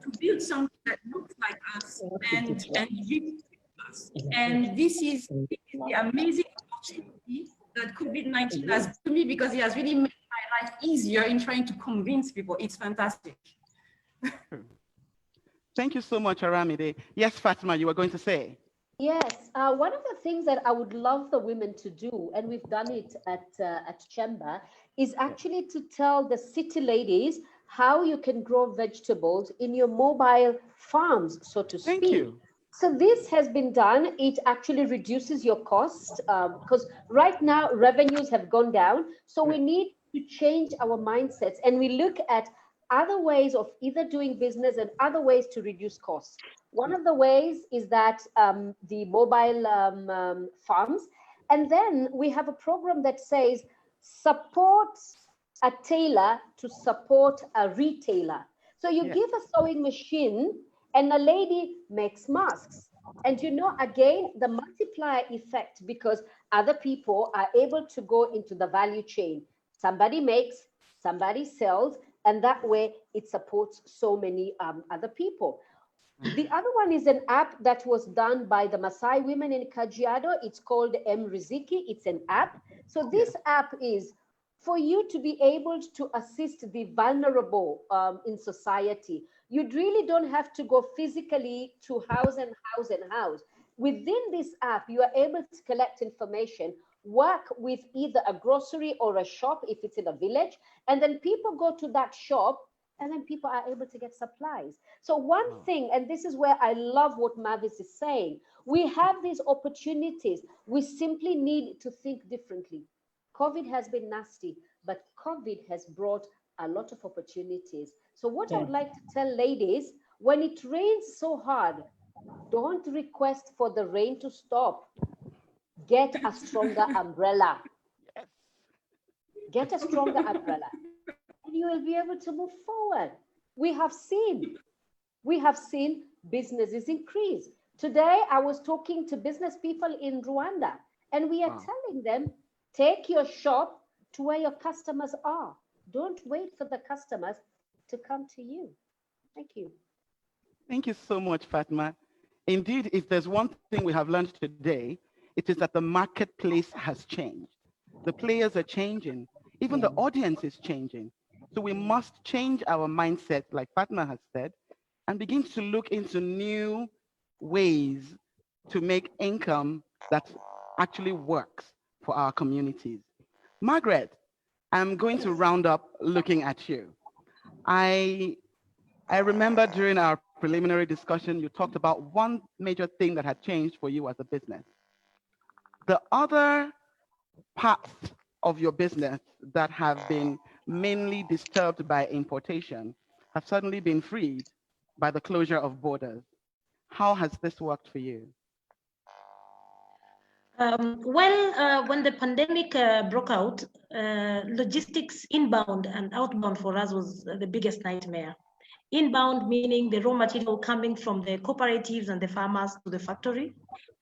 to build something that looks like us and lives with us. And this is the amazing opportunity that COVID-19 has given me, because it has really made my life easier in trying to convince people. It's fantastic. Thank you so much, Aramide. Yes, Fatma, you were going to say. Yes, one of the things that I would love the women to do, and we've done it at Chamber, is actually to tell the city ladies how you can grow vegetables in your mobile farms, so to speak. Thank you. So this has been done. It actually reduces your cost because right now revenues have gone down. So we need to change our mindsets, and we look at other ways of either doing business and other ways to reduce costs. One of the ways is that the mobile farms. And then we have a program that says support a tailor to support a retailer. So you give a sewing machine and a lady makes masks. And you know, again, the multiplier effect, because other people are able to go into the value chain. Somebody makes, somebody sells, and that way it supports so many other people. The other one is an app that was done by the Maasai women in Kajiado. It's called Riziki. It's an app. So this app is for you to be able to assist the vulnerable in society. You really don't have to go physically to house. Within this app, you are able to collect information, work with either a grocery or a shop if it's in a village, and then people go to that shop and then people are able to get supplies. So one thing, and this is where I love what Mavis is saying, we have these opportunities. We simply need to think differently. COVID has been nasty, but COVID has brought a lot of opportunities. So what I would like to tell ladies, when it rains so hard, don't request for the rain to stop. Get a stronger umbrella. Get a stronger umbrella. And you will be able to move forward. We have seen businesses increase. Today, I was talking to business people in Rwanda, and we are telling them, take your shop to where your customers are. Don't wait for the customers to come to you. Thank you. Thank you so much, Fatma. Indeed, if there's one thing we have learned today, it is that the marketplace has changed. The players are changing. Even the audience is changing. So we must change our mindset, like Fatma has said, and begin to look into new ways to make income that actually works for our communities. Margaret, I'm going to round up looking at you. I I remember during our preliminary discussion, you talked about one major thing that had changed for you as a business. The other parts of your business that have been mainly disturbed by importation have suddenly been freed by the closure of borders. How has this worked for you? When the pandemic broke out, logistics inbound and outbound for us was the biggest nightmare. Inbound meaning the raw material coming from the cooperatives and the farmers to the factory,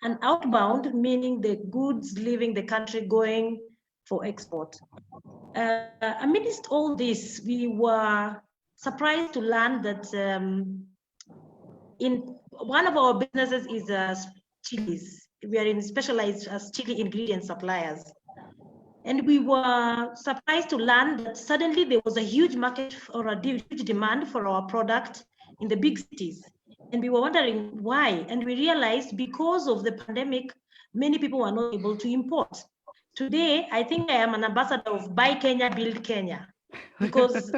and outbound meaning the goods leaving the country going for export. Amidst all this, we were surprised to learn that in one of our businesses is chilies. We are specialized as chili ingredient suppliers. And we were surprised to learn that suddenly there was a huge market or a huge demand for our product in the big cities. And we were wondering why. And we realized because of the pandemic, many people were not able to import. Today, I think I am an ambassador of Buy Kenya, Build Kenya, because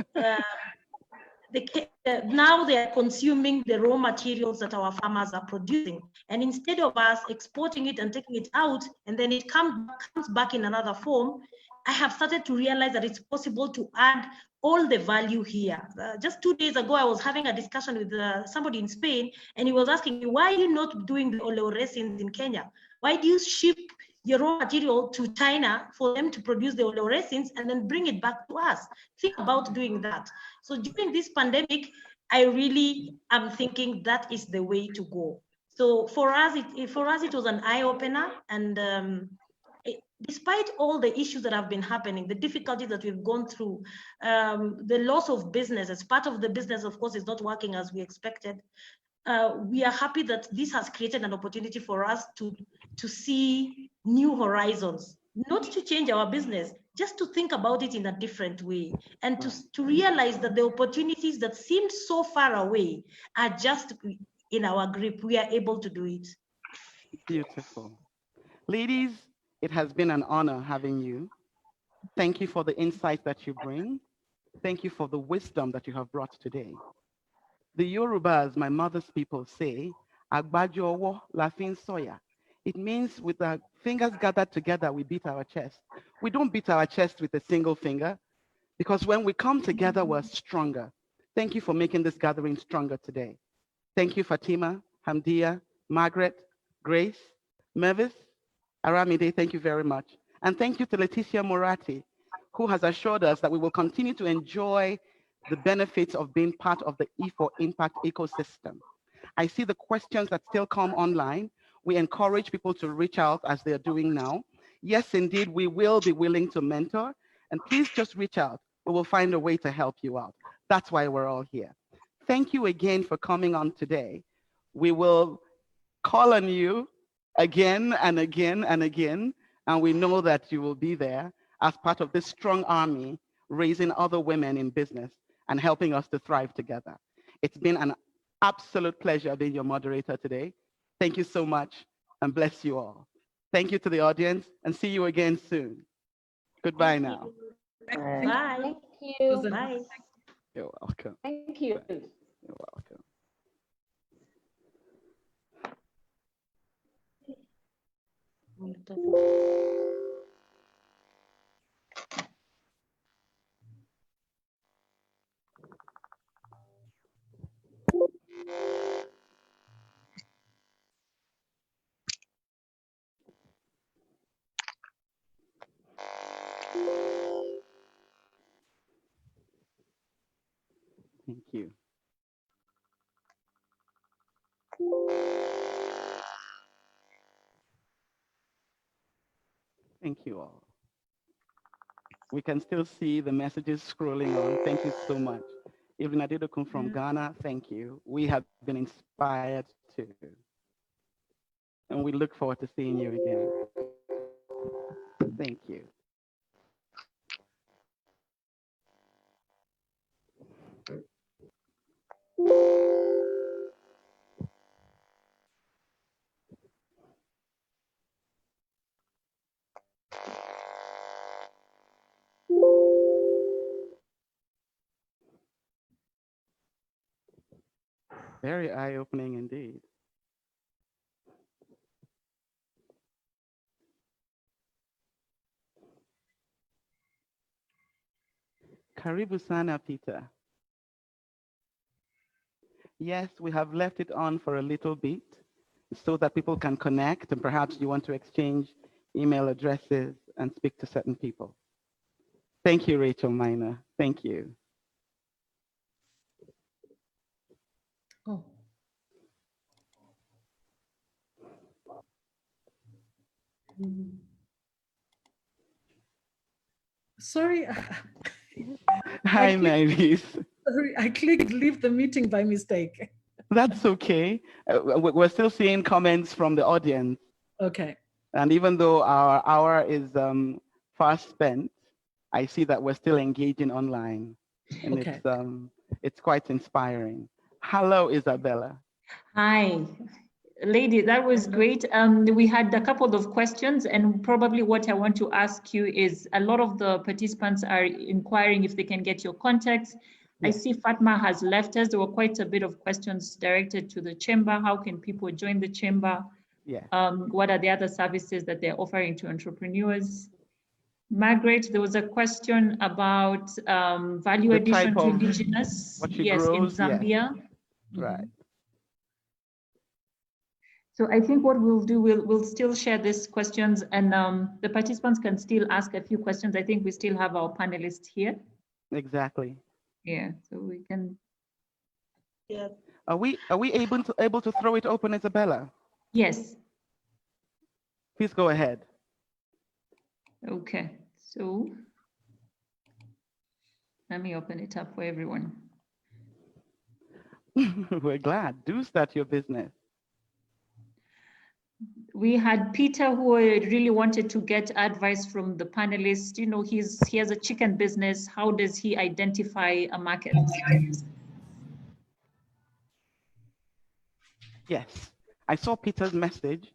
now they are consuming the raw materials that our farmers are producing. And instead of us exporting it and taking it out, and then it comes back in another form, I have started to realize that it's possible to add all the value here. Just 2 days ago, I was having a discussion with somebody in Spain, and he was asking me, why are you not doing the oleoresins in Kenya? Why do you ship your raw material to China for them to produce the oleoresins and then bring it back to us? Think about doing that. So during this pandemic, I really am thinking that is the way to go. So for us, it was an eye-opener, and despite all the issues that have been happening, the difficulties that we've gone through, the loss of business, as part of the business, of course, is not working as we expected. We are happy that this has created an opportunity for us to see new horizons, not to change our business, just to think about it in a different way, and to realize that the opportunities that seemed so far away are just in our grip. We are able to do it. Beautiful. Ladies, it has been an honor having you. Thank you for the insight that you bring. Thank you for the wisdom that you have brought today. The Yorubas, my mother's people, say, Agbajowo lafin soya. It means with our fingers gathered together, we beat our chest. We don't beat our chest with a single finger, because when we come together, we're stronger. Thank you for making this gathering stronger today. Thank you, Fatima, Hamdiya, Margaret, Grace, Mavis, Aramide, thank you very much. And thank you to Letizia Moratti, who has assured us that we will continue to enjoy the benefits of being part of the E4 Impact ecosystem. I see the questions that still come online. We encourage people to reach out as they're doing now. Yes, indeed, we will be willing to mentor, and please just reach out. We will find a way to help you out. That's why we're all here. Thank you again for coming on today. We will call on you again and again and again, and we know that you will be there as part of this strong army, raising other women in business and helping us to thrive together. It's been an absolute pleasure being your moderator today. Thank you so much, and bless you all. Thank you to the audience, and see you again soon. Goodbye now. Bye. Thank you. Bye. You're welcome. Thank you. You're welcome. Thank you. Thank you all. We can still see the messages scrolling on. Thank you so much. Even Adedokun from Ghana, thank you. We have been inspired too. And we look forward to seeing you again. Thank you. Very eye-opening indeed. Karibu sana, Peter. Yes, we have left it on for a little bit so that people can connect, and perhaps you want to exchange email addresses and speak to certain people. Thank you, Rachel Minor. Thank you. Oh. Sorry. Hi, Mavis. Sorry, I clicked leave the meeting by mistake. That's okay. We're still seeing comments from the audience. Okay. And even though our hour is fast spent, I see that we're still engaging online. And Okay. it's quite inspiring. Hello, Isabella. Hi, lady, that was great. We had a couple of questions, and probably what I want to ask you is a lot of the participants are inquiring if they can get your contacts. Yes. I see Fatma has left us. There were quite a bit of questions directed to the chamber. How can people join the chamber? Yeah. What are the other services that they're offering to entrepreneurs? Margaret, there was a question about value addition to indigenous, yes, in Zambia. Yes. Right. So I think what we'll do, we'll still share these questions, and the participants can still ask a few questions. I think we still have our panelists here. Exactly. Yeah, so we can. Yeah. Are we able to throw it open, Isabella? Yes. Please go ahead. Okay, so let me open it up for everyone. We're glad. Do start your business. We had Peter who really wanted to get advice from the panelists. You know, he has a chicken business. How does he identify a market? Yes, I saw Peter's message.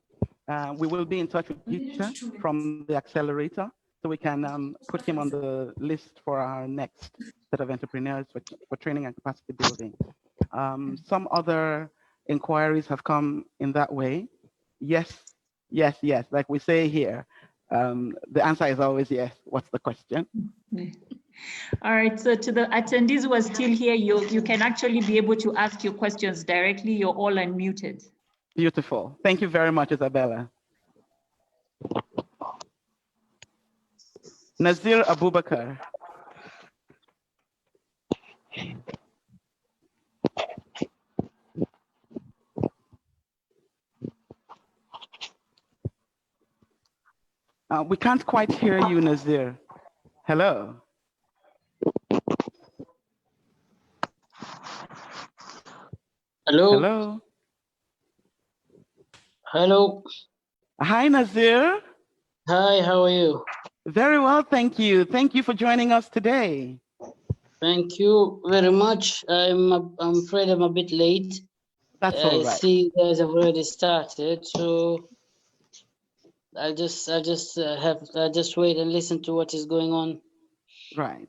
We will be in touch with Peter from the accelerator, so we can put him on the list for our next set of entrepreneurs for training and capacity building. Some other inquiries have come in that way. Yes, yes, yes. Like we say here, the answer is always yes. What's the question? All right, so to the attendees who are still here, you can actually be able to ask your questions directly. You're all unmuted. Beautiful. Thank you very much, Isabella. Nazir Abubakar. We can't quite hear you, Nazir. Hello. Hello. Hello. Hello. Hi, Nazir. Hi, how are you? Very well, thank you. Thank you for joining us today. Thank you very much. I'm afraid I'm a bit late. That's all right. I see you guys have already started, so I'll just wait and listen to what is going on. Right.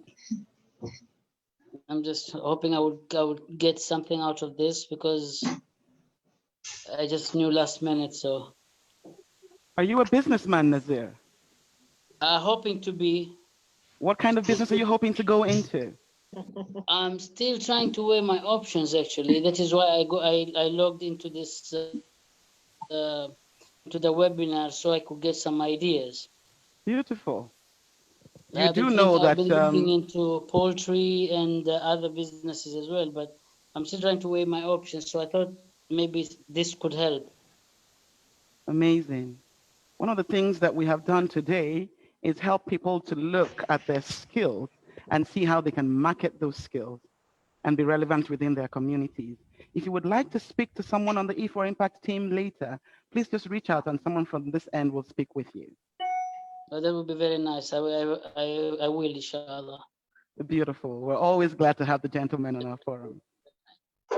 I'm just hoping I would get something out of this because I just knew last minute. So. Are you a businessman, Nazir? Hoping to be. What kind of business are you hoping to go into? I'm still trying to weigh my options. Actually, that is why I logged into this to the webinar so I could get some ideas. Beautiful. You do know that I've been looking into poultry and other businesses as well, but I'm still trying to weigh my options. So I thought maybe this could help. Amazing. One of the things that we have done today is help people to look at their skills and see how they can market those skills and be relevant within their communities. If you would like to speak to someone on the E4 Impact team later, please just reach out and someone from this end will speak with you. Well, that would be very nice. I will, inshallah. Beautiful. We're always glad to have the gentlemen on our forum.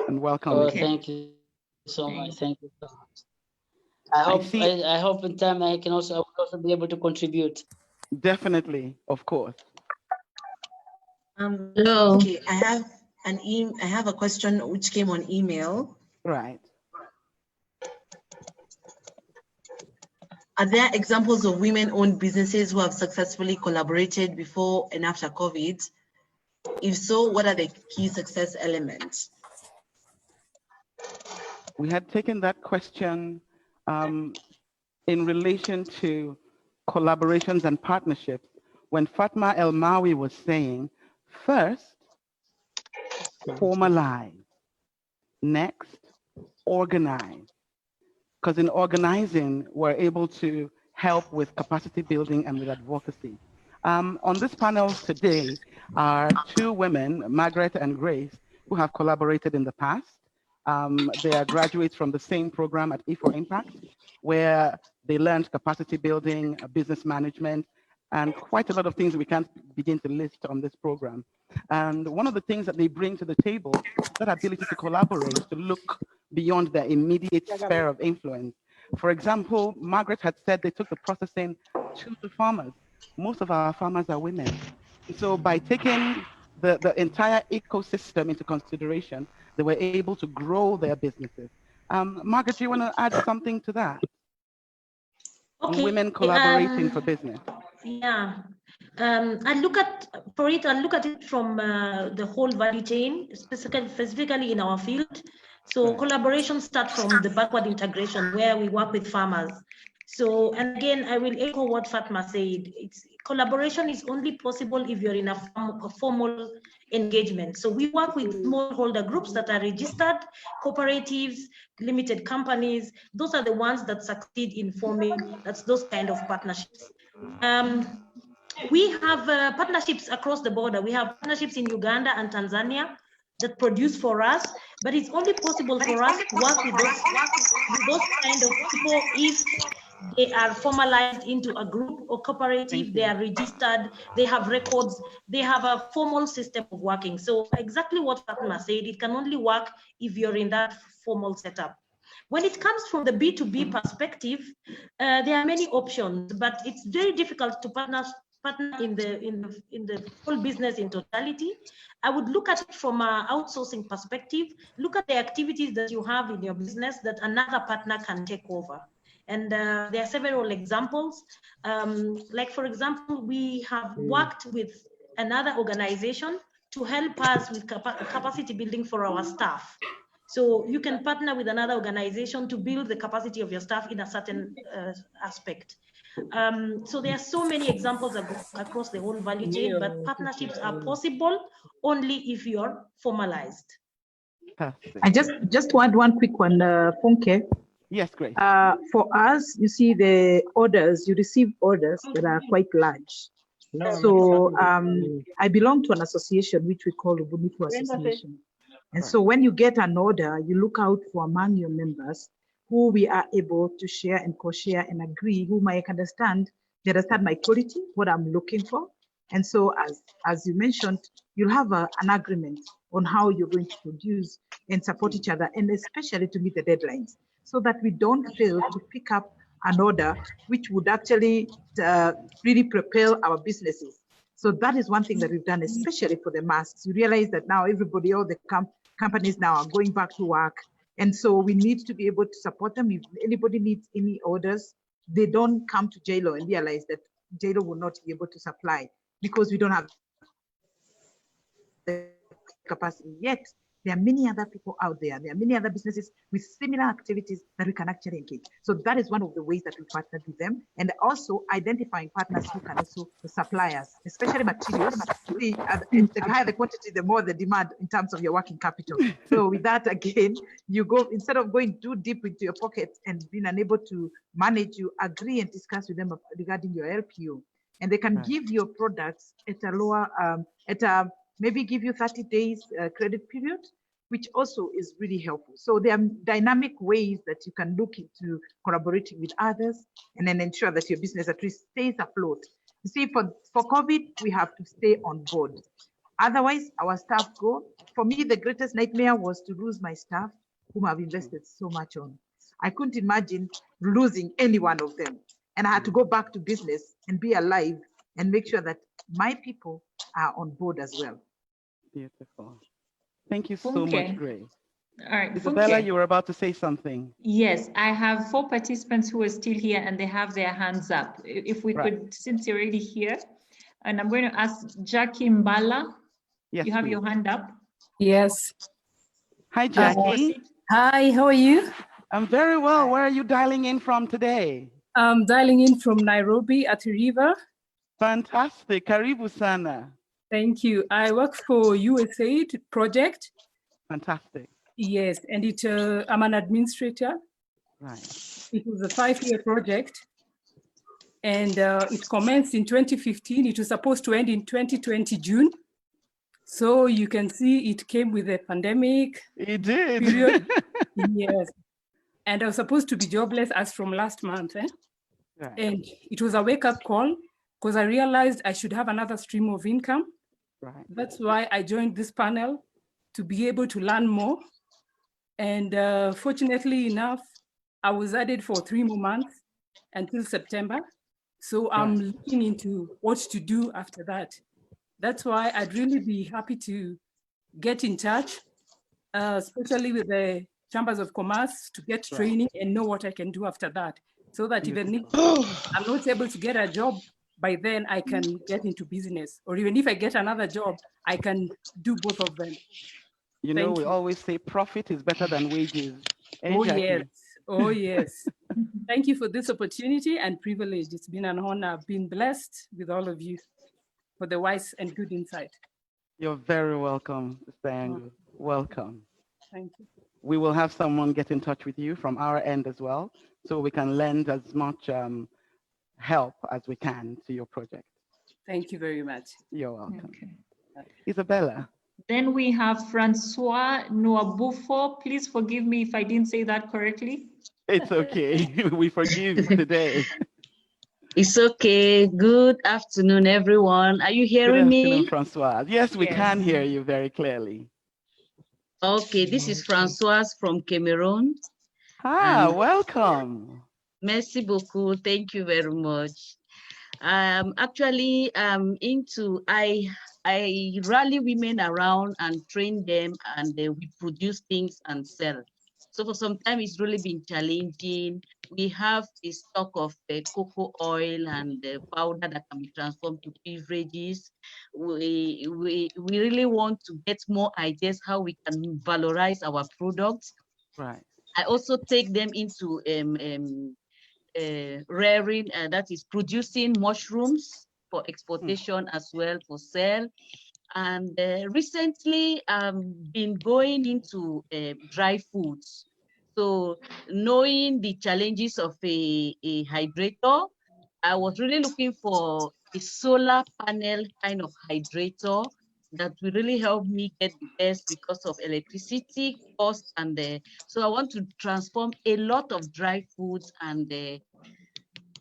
And welcome. Oh, thank you so much. Thank you so much. I hope in time I will also be able to contribute. Definitely, of course. Hello. Okay, I have a question which came on email. Right. Are there examples of women-owned businesses who have successfully collaborated before and after COVID? If so, what are the key success elements? We had taken that question in relation to collaborations and partnerships when Fatma Elmaawy was saying, first, formalize, next, organize. Because in organizing, we're able to help with capacity building and with advocacy. On this panel today are two women, Margaret and Grace, who have collaborated in the past. They are graduates from the same program at E4Impact, where they learned capacity building, business management, and quite a lot of things we can't begin to list on this program. And one of the things that they bring to the table is that ability to collaborate, to look beyond their immediate sphere of influence. For example, Margaret had said they took the processing to the farmers. Most of our farmers are women. So by taking the entire ecosystem into consideration, they were able to grow their businesses. Margaret, do you want to add something to that? Okay. Women collaborating for business. Yeah. I look at it from the whole value chain, specifically in our field. So collaboration starts from the backward integration where we work with farmers. So, and again, I will echo what Fatma said. Collaboration is only possible if you're in a formal engagement. So we work with smallholder groups that are registered, cooperatives, limited companies. Those are the ones that succeed in forming those kind of partnerships. We have partnerships across the border. We have partnerships in Uganda and Tanzania that produce for us, but it's only possible for us to work with those kind of people if they are formalized into a group or cooperative, they are registered, they have records, they have a formal system of working. So exactly what Fatma said, it can only work if you're in that formal setup. When it comes from the B2B perspective, there are many options, but it's very difficult to partner in the whole business in totality. I would look at it from an outsourcing perspective, look at the activities that you have in your business that another partner can take over. And there are several examples. Like for example, we have worked with another organization to help us with capacity building for our staff. So you can partner with another organization to build the capacity of your staff in a certain aspect. So there are so many examples across the whole value chain, but partnerships are possible only if you're formalized. I just want one quick one, Funke. Yes, great. For us, you see the orders, you receive orders that are quite large. So I belong to an association which we call Ubunifu Association. And so when you get an order, you look out for among your members who we are able to share and co-share and agree, whom I understand, they understand my quality, what I'm looking for. And so as you mentioned, you'll have an agreement on how you're going to produce and support each other, and especially to meet the deadlines, so that we don't fail to pick up an order which would actually really propel our businesses. So that is one thing that we've done, especially for the masks. You realize that now everybody, all the companies now are going back to work. And so we need to be able to support them. If anybody needs any orders, they don't come to Jeilo and realize that Jeilo will not be able to supply because we don't have the capacity yet. There are many other people out there. There are many other businesses with similar activities that we can actually engage. So that is one of the ways that we partnered with them, and also identifying partners who can also supply us, especially materials. The higher the quantity, the more the demand in terms of your working capital. So with that, again, you go, instead of going too deep into your pockets and being unable to manage, you agree and discuss with them regarding your LPO. And they can give your products at a lower, maybe give you 30 days credit period, which also is really helpful. So there are dynamic ways that you can look into collaborating with others and then ensure that your business at least stays afloat. You see, for COVID, we have to stay on board. Otherwise, our staff go. For me, the greatest nightmare was to lose my staff, whom I've invested so much on. I couldn't imagine losing any one of them. And I had to go back to business and be alive and make sure that my people are on board as well. Beautiful. Thank you so much, Grace. All right, Isabella, Funke. you were about to say something. Yes, I have 4 participants who are still here and they have their hands up. If we could, since you're already here, and I'm going to ask Jackie Mbala. Yes, you have please. your hand up. Yes. Hi, Jackie. Hi, how are you? I'm very well. Where are you dialing in from today? I'm dialing in from Nairobi at the river. Fantastic. Karibu sana. Thank you. I work for USAID project. Fantastic. Yes, and I'm an administrator. Right. It was a 5-year project. And it commenced in 2015. It was supposed to end in 2020 June. So you can see it came with a pandemic. It did. Period. Yes. And I was supposed to be jobless as from last month. Right. And it was a wake-up call because I realized I should have another stream of income. Right. That's why I joined this panel, to be able to learn more. And fortunately enough, I was added for 3 more months until September. So I'm looking into what to do after that. That's why I'd really be happy to get in touch, especially with the chambers of commerce, to get training and know what I can do after that. So that even if I'm not able to get a job, by then I can get into business. Or even if I get another job, I can do both of them. You know, we always say profit is better than wages. Oh, yes. Oh, yes. Thank you for this opportunity and privilege. It's been an honor. I've been blessed with all of you for the wise and good insight. You're very welcome, Mr. Angu. Welcome. Thank you. We will have someone get in touch with you from our end as well, so we can lend as much help as we can to your project. Thank you very much. You're welcome. Okay. Isabella. Then we have Francois Nwabufo. Please forgive me if I didn't say that correctly. It's okay. We forgive today. It's okay. Good afternoon, everyone. Are you hearing me? Good afternoon, Francois. Yes, we can hear you very clearly. Okay, this is Francois from Cameroon. Welcome. Merci beaucoup. Thank you very much. Actually, I rally women around and train them, and we produce things and sell. So for some time, it's really been challenging. We have a stock of cocoa oil and powder that can be transformed to beverages. We really want to get more ideas how we can valorize our products. Right. I also take them into rearing, that is producing mushrooms for exportation as well, for sale. And recently been going into dry foods. So knowing the challenges of a hydrator, I was really looking for a solar panel kind of hydrator that will really help me get the best because of electricity cost. And so I want to transform a lot of dry foods, and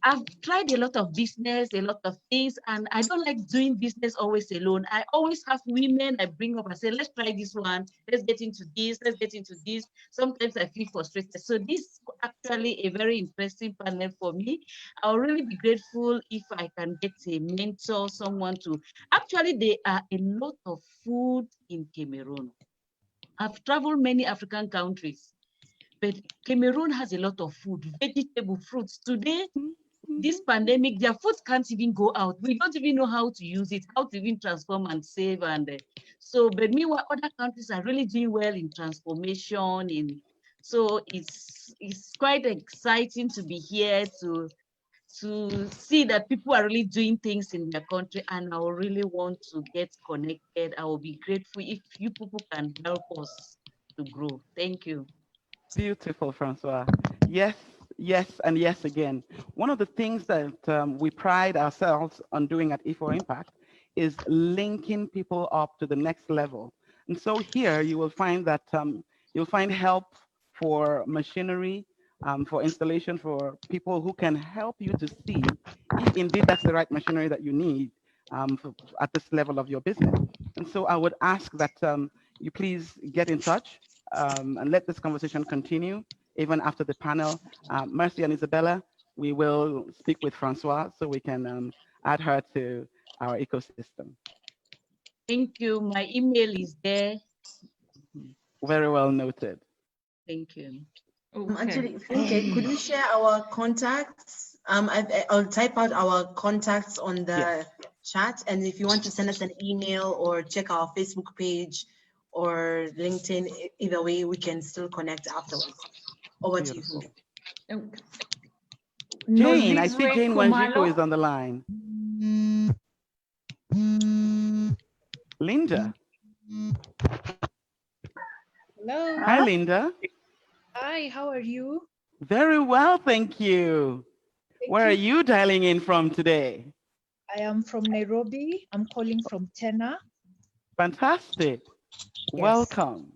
I've tried a lot of business, a lot of things, and I don't like doing business always alone. I always have women I bring up and say, let's try this one, let's get into this, let's get into this. Sometimes I feel frustrated. So this is actually a very interesting panel for me. I'll really be grateful if I can get a mentor, someone to, actually there are a lot of food in Cameroon. I've traveled many African countries, but Cameroon has a lot of food, vegetable, fruits. Today, this pandemic, their food can't even go out. We don't even know how to use it, how to even transform and save. And so, but meanwhile, other countries are really doing well in transformation. So it's quite exciting to be here to see that people are really doing things in their country, and I really want to get connected. I will be grateful if you people can help us to grow. Thank you. Beautiful, Francois. Yes, yes, and yes again. One of the things that we pride ourselves on doing at E4 Impact is linking people up to the next level. And so here you will find that you'll find help for machinery, for installation, for people who can help you to see if indeed that's the right machinery that you need at this level of your business. And so I would ask that you please get in touch and let this conversation continue even after the panel. Mercy and Isabella, we will speak with Francois so we can add her to our ecosystem. Thank you. My email is there. Very well noted. Thank you. Actually, Funke, could we share our contacts? I'll type out our contacts on the chat, and if you want to send us an email or check our Facebook page or LinkedIn, either way, we can still connect afterwards. Over to you, Funke. Okay. Jane, I see Nozizwe Jane Khumalo. Wanjiku is on the line. Linda. Hello. Hi, Linda. Hi, how are you? Very well, thank you. Where are you dialing in from today? I am from Nairobi. I'm calling from Tena. Fantastic. Welcome.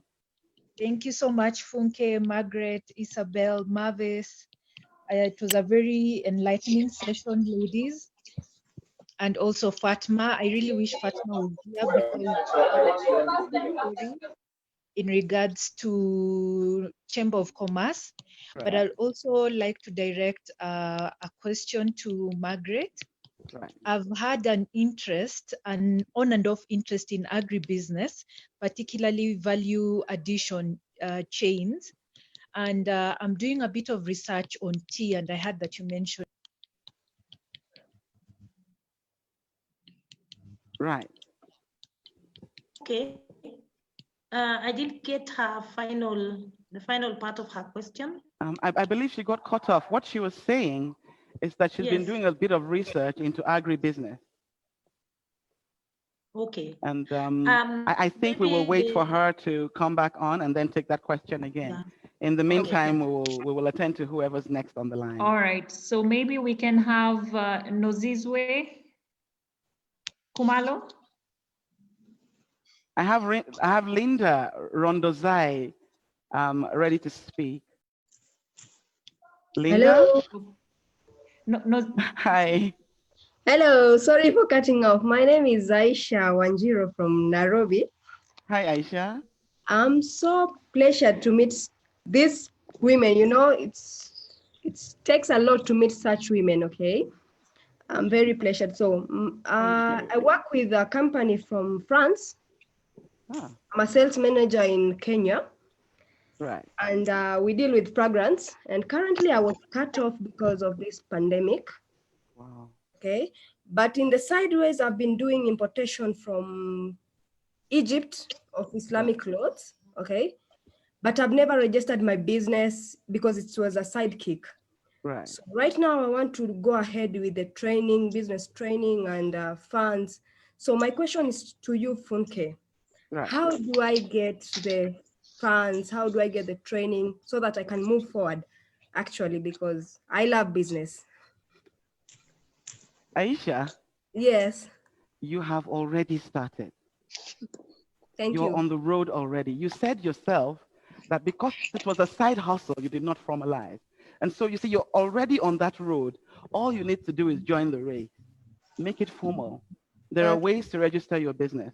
Thank you so much, Funke, Margaret, Isabel, Mavis. It was a very enlightening session, ladies. And also Fatma. I really wish Fatma was here because in regards to Chamber of Commerce. But I'd also like to direct a question to Margaret. Right. I've had an interest, an on and off interest in agribusiness, particularly value addition chains. And I'm doing a bit of research on tea, and I heard that you mentioned. Right. Okay. I didn't get her the final part of her question. I believe she got cut off. What she was saying is that she's been Yes. doing a bit of research into agribusiness. Okay. And I think we will wait for her to come back on and then take that question again. In the meantime, we will attend to whoever's next on the line. All right, so maybe we can have Nozizwe Khumalo. I have Linda Rondozai ready to speak. Linda? Hello. No. Hi. Hello, sorry for cutting off. My name is Aisha Wanjiro from Nairobi. Hi, Aisha. I'm so pleasured to meet these women. You know, it takes a lot to meet such women, okay? I'm very pleasured. So I work with a company from France. I'm a sales manager in Kenya. Right. And we deal with fragrance. And currently I was cut off because of this pandemic. Wow. Okay. But in the sideways, I've been doing importation from Egypt of Islamic clothes. Okay. But I've never registered my business because it was a sidekick. Right. So right now I want to go ahead with the training, business training and funds. So my question is to you, Funke. Right. How do I get the funds? How do I get the training so that I can move forward? Actually, because I love business. Aisha? Yes. You have already started. Thank you. You're on the road already. You said yourself that because it was a side hustle, you did not formalize. And so you see, you're already on that road. All you need to do is join the race. Make it formal. There are ways to register your business.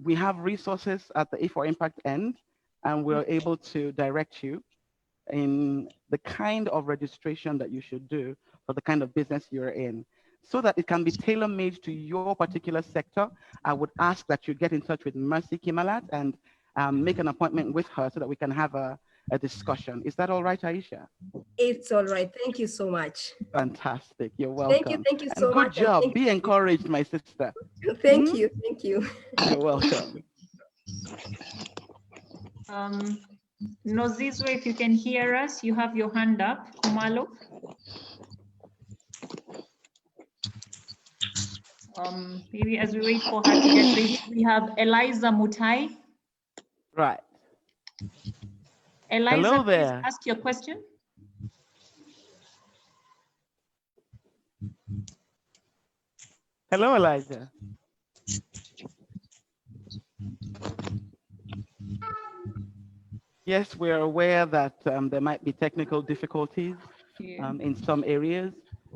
We have resources at the E4 Impact end, and we're able to direct you in the kind of registration that you should do for the kind of business you're in, so that it can be tailor-made to your particular sector. I would ask that you get in touch with Mercy Kimalat and make an appointment with her so that we can have a discussion. Is that all right, Aisha? It's all right. Thank you so much. Fantastic. You're welcome. Thank you and so good much. job. Be encouraged, my sister. Thank you. Thank you. You're welcome. Nozizwe, if you can hear us, you have your hand up. Khumalo. Maybe as we wait for her to get ready, we have Eliza Mutai. Right. Eliza, hello please there. ask your question. Hello, Elijah. Yes, we're aware that there might be technical difficulties in some areas.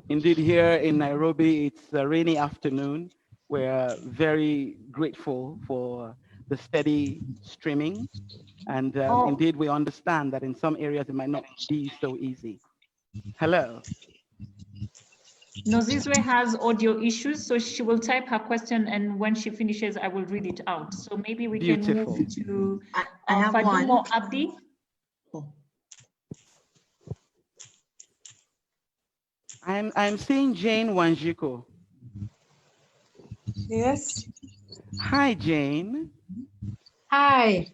Indeed, here in Nairobi, it's a rainy afternoon. We're very grateful for the steady streaming. And indeed, we understand that in some areas, it might not be so easy. Hello. Nozizwe has audio issues, so she will type her question, and when she finishes, I will read it out. So maybe we can move to I have Fadumo one. Abdi. I'm seeing Jane Wanjiko. Yes. Hi, Jane. Hi.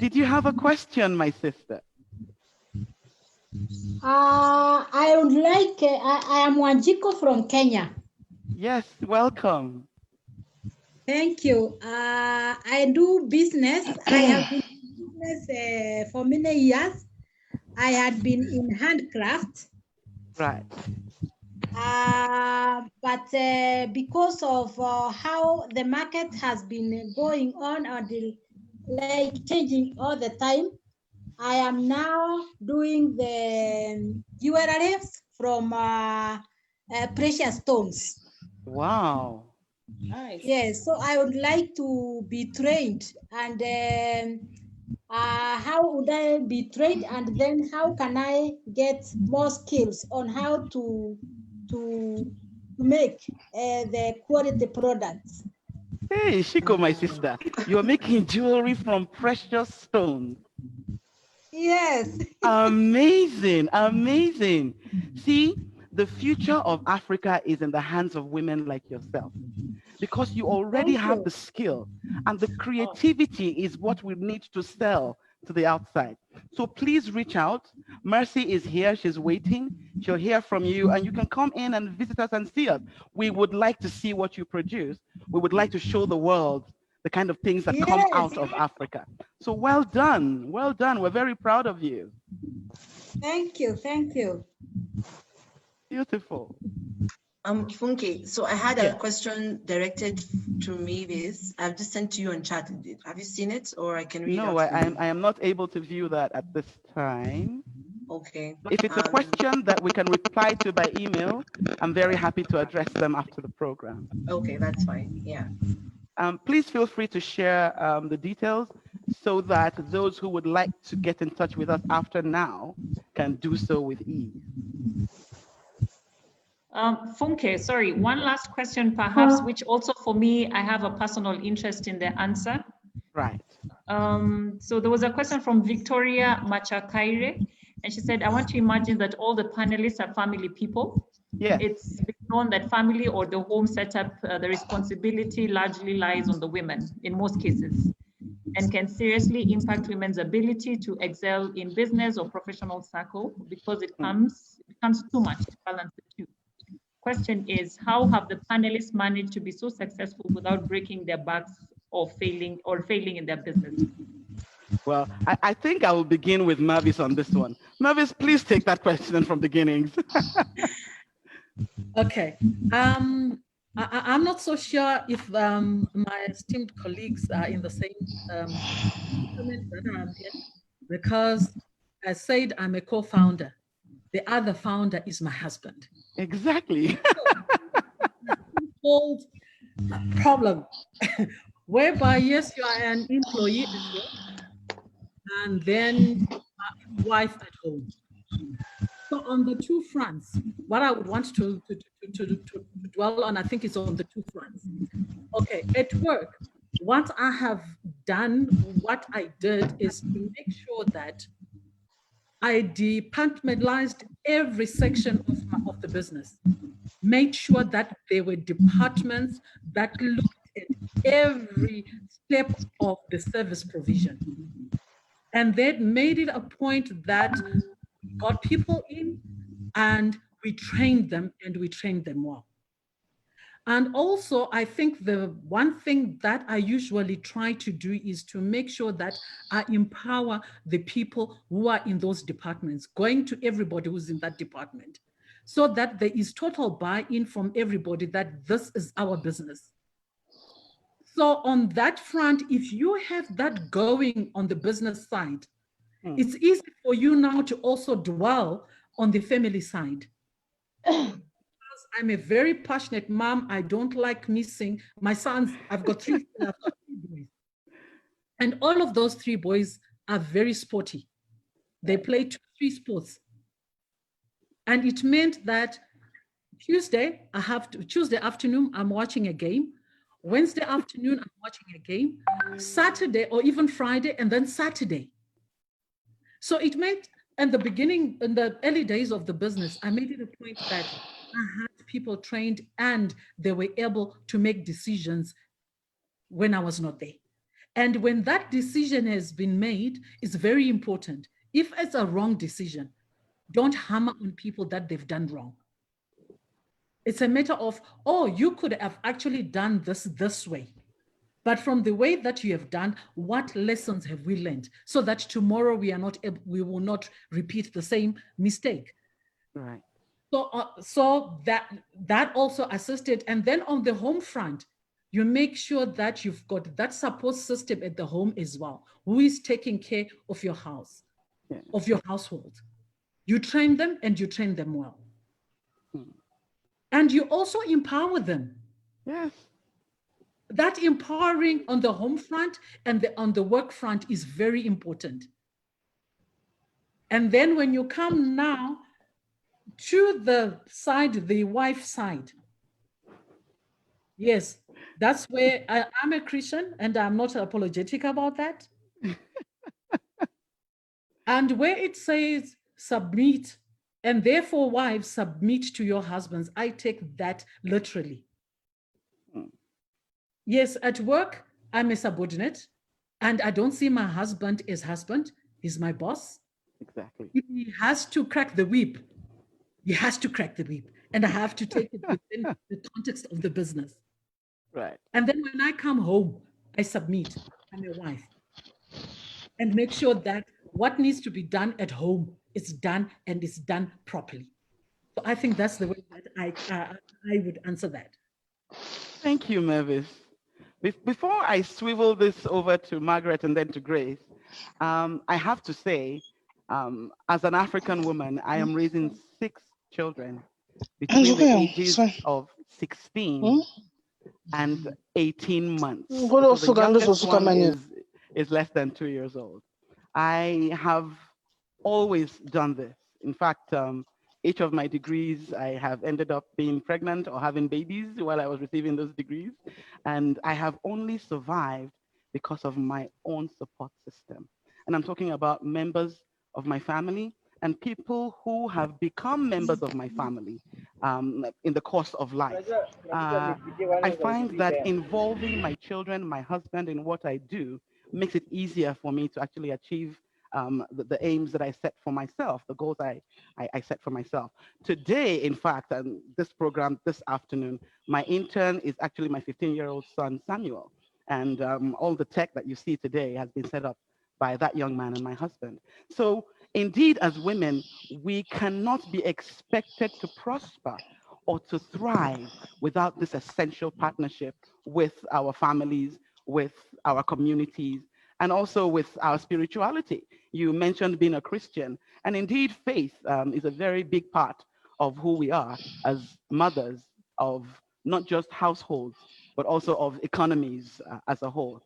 Did you have a question, my sister? I would like, I am Wanjiko from Kenya. Yes, welcome. Thank you. I do business. I have been in business for many years. I had been in handcraft. Right. But because of how the market has been going on or like changing all the time, I am now doing the jewelries from precious stones. Wow. Nice. Yes, so I would like to be trained, and how would I be trained, and then how can I get more skills on how to make the quality products? Hey, Shiko, my sister, you're making jewelry from precious stones. Yes. Amazing, amazing. See, the future of Africa is in the hands of women like yourself, because you already have the skill, and the creativity is what we need to sell to the outside. So please reach out. Mercy is here. She's waiting. She'll hear from you, and you can come in and visit us and see us. We would like to see what you produce. We would like to show the world the kind of things that come out of Africa. So well done. Well done. We're very proud of you. Thank you. Thank you. Beautiful. Funke, so I had a question directed to Mavis. I've just sent to you on chat. Have you seen it, or I can read it No, out? I am not able to view that at this time. Okay. If it's a question that we can reply to by email, I'm very happy to address them after the program. Okay, that's fine. Yeah. Please feel free to share the details so that those who would like to get in touch with us after now can do so with ease. Funke, sorry, one last question perhaps, which also for me, I have a personal interest in the answer. Right. So there was a question from Victoria Machakaire, and she said, I want to imagine that all the panelists are family people. Yeah. It's known that family or the home setup, the responsibility largely lies on the women in most cases, and can seriously impact women's ability to excel in business or professional circle because it becomes too much to balance the two. Question is, how have the panelists managed to be so successful without breaking their backs or failing in their business? Well, I think I will begin with Mavis on this one. Mavis, please take that question from beginnings. Okay. I'm not so sure if my esteemed colleagues are in the same comment that I'm in, because I said I'm a co-founder. The other founder is my husband. Exactly. Old problem, whereby yes, you are an employee as well, and then wife at home. So on the two fronts, what I would want to dwell on, I think, is on the two fronts. Okay, at work, what I have done, what I did is to make sure that I departmentalized every section of the business, made sure that there were departments that looked at every step of the service provision. And then made it a point that got people in and we trained them, and we trained them well. And also, I think the one thing that I usually try to do is to make sure that I empower the people who are in those departments, going to everybody who's in that department, so that there is total buy-in from everybody that this is our business. So on that front, if you have that going on the business side, it's easy for you now to also dwell on the family side. I'm a very passionate mom. I don't like missing my sons. I've got three boys. And all of those three boys are very sporty. They play 2-3 sports. And it meant that Tuesday afternoon, I'm watching a game. Wednesday afternoon, I'm watching a game. Saturday or even Friday, and then Saturday. So it meant in the beginning, in the early days of the business, I made it a point that I had people trained and they were able to make decisions when I was not there. And when that decision has been made, it's very important. If it's a wrong decision, don't hammer on people that they've done wrong. It's a matter of, oh, you could have actually done this way. But from the way that you have done, what lessons have we learned so that tomorrow we will not repeat the same mistake? Right. So that also assisted. And then on the home front, you make sure that you've got that support system at the home as well. Who is taking care of your house, of your household? You train them and you train them well. And you also empower them. Yes. That empowering on the home front and on the work front is very important. And then when you come now to the wife side, yes, that's where I'm a Christian and I'm not apologetic about that. And where it says submit, and therefore wives submit to your husbands, I take that literally. Yes, at work, I'm a subordinate and I don't see my husband as husband. He's my boss. Exactly. He has to crack the whip. He has to crack the whip. And I have to take it within the context of the business. Right. And then when I come home, I submit. I'm a wife. And make sure that what needs to be done at home is done and is done properly. So I think that's the way that I would answer that. Thank you, Mavis. Before I swivel this over to Margaret and then to Grace, I have to say, as an African woman, I am raising 6 children between the ages of 16 and 18 months. So the youngest one is less than 2 years old. I have always done this. In fact, each of my degrees, I have ended up being pregnant or having babies while I was receiving those degrees. And I have only survived because of my own support system. And I'm talking about members of my family and people who have become members of my family in the course of life. I find that involving my children, my husband in what I do makes it easier for me to actually achieve the aims that I set for myself, the goals I set for myself. Today, in fact, this program this afternoon, my intern is actually my 15-year-old son, Samuel. And all the tech that you see today has been set up by that young man and my husband. So indeed, as women, we cannot be expected to prosper or to thrive without this essential partnership with our families, with our communities, and also with our spirituality. You mentioned being a Christian, and indeed faith is a very big part of who we are as mothers of not just households, but also of economies as a whole.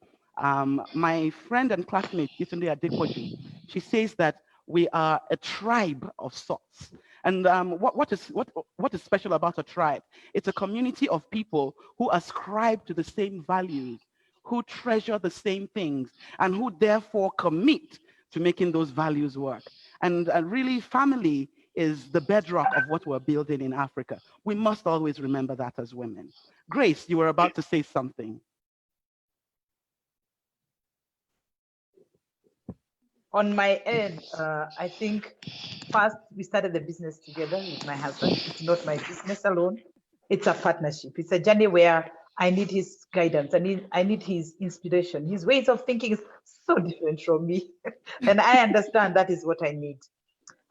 My friend and classmate, Yetunde Adepoju, she says that we are a tribe of sorts. And what is special about a tribe? It's a community of people who ascribe to the same values, who treasure the same things, and who therefore commit to making those values work. And really, family is the bedrock of what we're building in Africa. We must always remember that as women. Grace, you were about to say something. On my end, I think first we started the business together with my husband. It's not my business alone. It's a partnership. It's a journey where I need his guidance. I need his inspiration. His ways of thinking is so different from me. And I understand that is what I need.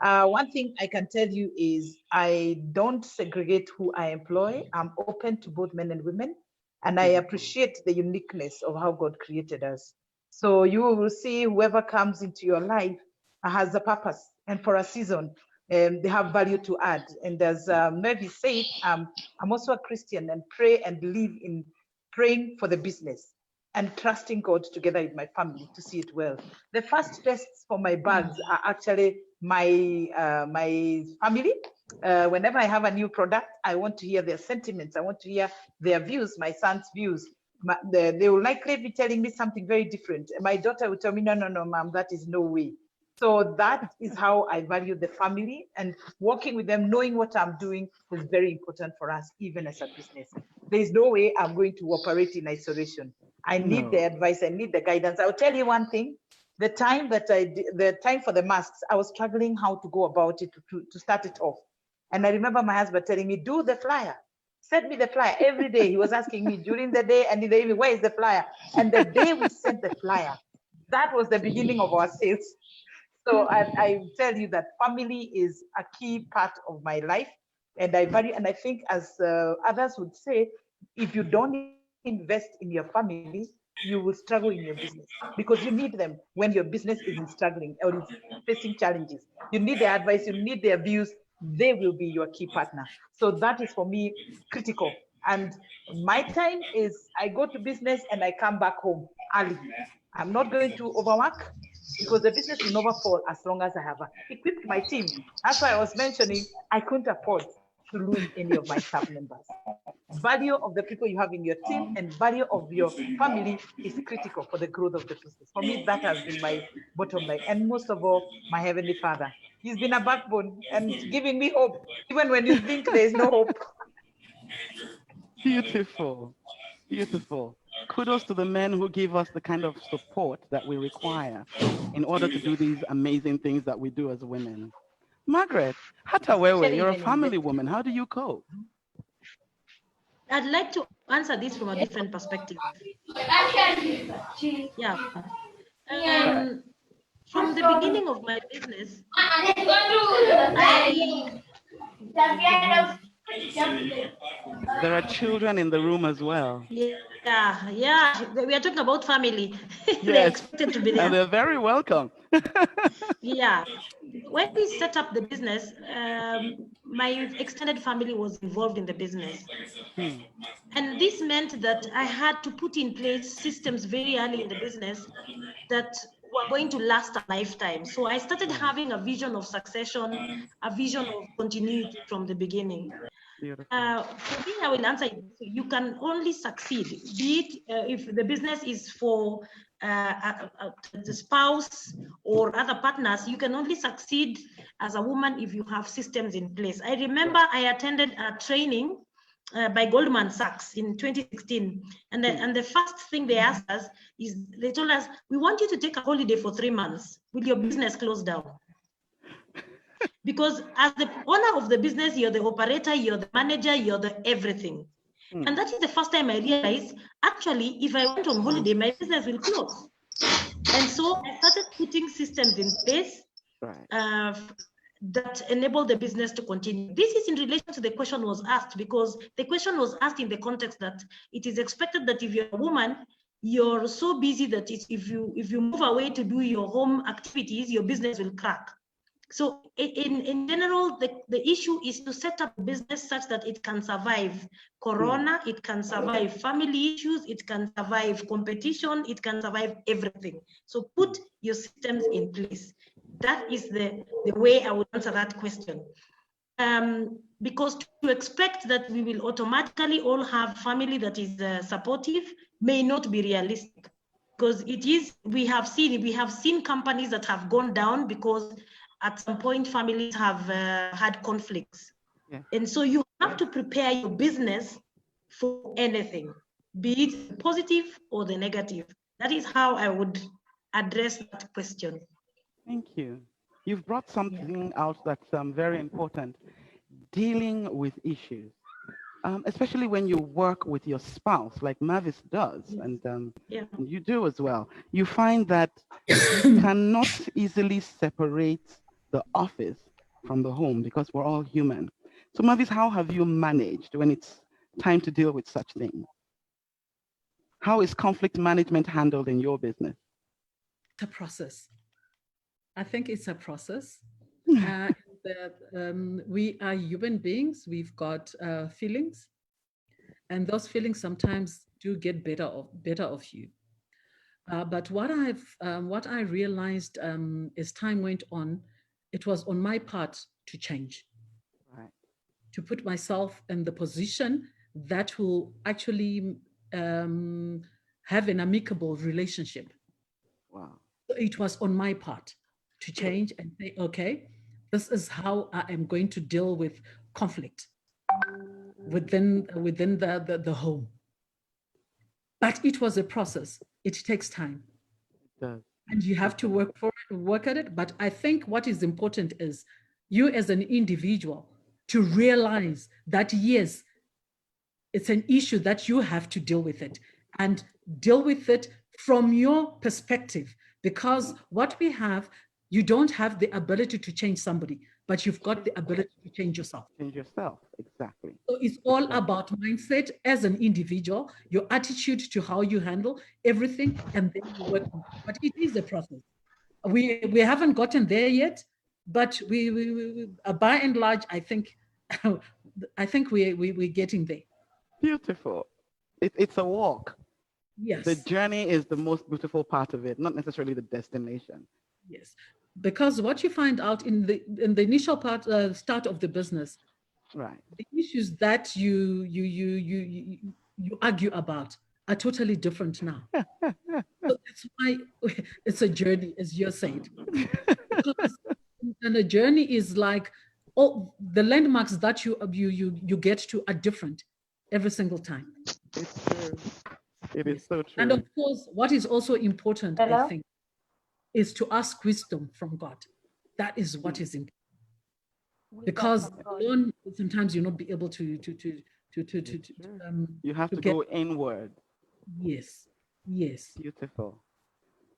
One thing I can tell you is I don't segregate who I employ. I'm open to both men and women. And I appreciate the uniqueness of how God created us. So you will see whoever comes into your life has a purpose and for a season. They have value to add. And as Mavis said, I'm also a Christian and pray and believe in praying for the business and trusting God together with my family to see it well. The first tests for my bags are actually my family Whenever I have a new product, I want to hear their sentiments. I want to hear their views, my son's views. They will likely be telling me something very different. My daughter will tell me, no, ma'am, that is no way. So that is how I value the family, and working with them, knowing what I'm doing is very important for us, even as a business. There is no way I'm going to operate in isolation. I need the advice, I need the guidance. I'll tell you one thing, the time for the masks, I was struggling how to go about it to start it off. And I remember my husband telling me, do the flyer. Send me the flyer every day. He was asking me during the day and in the evening, where is the flyer? And the day we sent the flyer, that was the beginning of our sales. So I tell you that family is a key part of my life, and I value, and I think as others would say, if you don't invest in your family, you will struggle in your business, because you need them when your business is struggling or is facing challenges. You need their advice, you need their views. They will be your key partner. So that is for me critical. And my time is, I go to business and I come back home early. I'm not going to overwork, because the business will never fall as long as I have equipped my team. That's why I was mentioning I couldn't afford to lose any of my staff members. Value of the people you have in your team and value of your family is critical for the growth of the business. For me, that has been my bottom line. And most of all, my Heavenly Father. He's been a backbone and giving me hope, even when you think there is no hope. Beautiful, beautiful. Kudos to the men who give us the kind of support that we require in order to do these amazing things that we do as women. Margaret, Hatawewe, you're a family woman. How do you cope? I'd like to answer this from a different perspective. Yeah. From the beginning of my business, There are children in the room as well. Yeah. We are talking about family. Yes, They're expected to be there. And they're very welcome. Yeah. When we set up the business, my extended family was involved in the business. And this meant that I had to put in place systems very early in the business that were going to last a lifetime. So I started having a vision of succession, a vision of continuity from the beginning. For me, I will answer it. You can only succeed, be it if the business is for the spouse or other partners. You can only succeed as a woman if you have systems in place. I remember I attended a training by Goldman Sachs in 2016. And the first thing they asked us is, they told us, we want you to take a holiday for 3 months. Will your business close down? Because as the owner of the business, you're the operator, you're the manager, you're the everything. And that is the first time I realized, actually, if I went on holiday, my business will close. And so I started putting systems in place that enable the business to continue. This is in relation to the question was asked, because the question was asked in the context that it is expected that if you're a woman, you're so busy that if you move away to do your home activities, your business will crack. So in general, the issue is to set up a business such that it can survive Corona, it can survive family issues, it can survive competition, it can survive everything. So put your systems in place. That is the way I would answer that question. Because to expect that we will automatically all have family that is supportive may not be realistic. Because we have seen companies that have gone down because at some point families have had conflicts. And so you have to prepare your business for anything, be it the positive or the negative. That is how I would address that question. Thank you. You've brought something out that's very important, dealing with issues, especially when you work with your spouse, like Mavis does, and you do as well. You find that you cannot easily separate the office from the home because we're all human. So Mavis, how have you managed when it's time to deal with such things? How is conflict management handled in your business? It's a process. I think it's a process. We are human beings. We've got feelings, and those feelings sometimes do get better of you. But what I realized as time went on, it was on my part to change. Right. to put myself in the position that will actually have an amicable relationship. Wow. So it was on my part to change and say, okay, this is how I am going to deal with conflict within the home. But it was a process. It takes time. It does. And you have to work at it. But I think what is important is you as an individual to realize that, yes, it's an issue that you have to deal with it, and deal with it from your perspective. Because what we have, you don't have the ability to change somebody, but you've got the ability to change yourself. Change yourself, exactly. So it's all about mindset as an individual, your attitude to how you handle everything, and then you work on it. But it is a process. We haven't gotten there yet, but we by and large, I think we're getting there. Beautiful. It's a walk. Yes. The journey is the most beautiful part of it, not necessarily the destination. Yes, because what you find out in the initial start of the business, right, the issues that you argue about are totally different now. So that's why it's a journey, as you're saying. And a journey is like, all the landmarks that you get to are different every single time. It's true. It is so true. And of course, what is also important, I think, is to ask wisdom from God. That is what is important. Because alone, sometimes you'll not be able to you have to go inward. Yes, yes. Beautiful.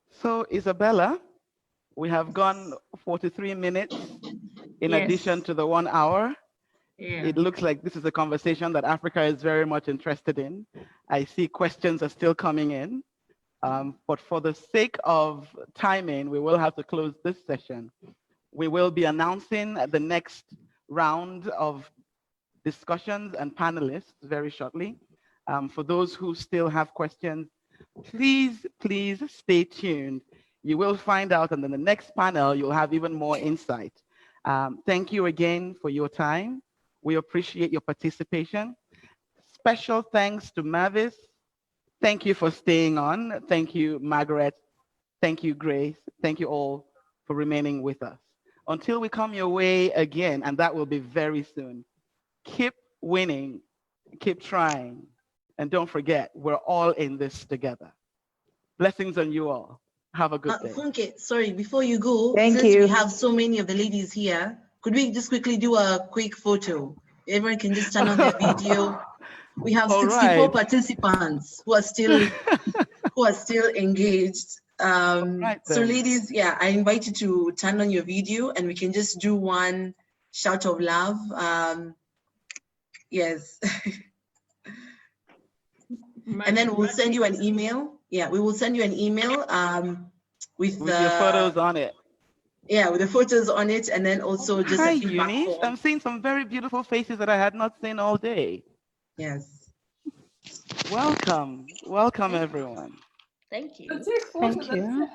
So Isabella, we have gone 43 minutes in addition to the 1 hour. Yeah. It looks like this is a conversation that Africa is very much interested in. I see questions are still coming in. But for the sake of timing, we will have to close this session. We will be announcing the next round of discussions and panelists very shortly. For those who still have questions, please stay tuned. You will find out, and in the next panel, you'll have even more insight. Thank you again for your time. We appreciate your participation. Special thanks to Mavis. Thank you for staying on. Thank you, Margaret. Thank you, Grace. Thank you all for remaining with us. Until we come your way again, and that will be very soon, keep winning, keep trying, and don't forget, we're all in this together. Blessings on you all. Have a good day. Funke, sorry, before you go, Thank since you. we have so many of the ladies here, could we just quickly do a quick photo? Everyone can just turn on their video. We have 64 participants who are still engaged. So ladies, yeah, I invite you to turn on your video and we can just do one shout of love. Yes. And then we'll send you an email. Yeah, we will send you an email with your photos on it. Yeah, with the photos on it, and then also just Hi, a feedback Eunice. form. I'm seeing some very beautiful faces that I had not seen all day. Yes. Welcome. Welcome, everyone. Thank you. Thank you.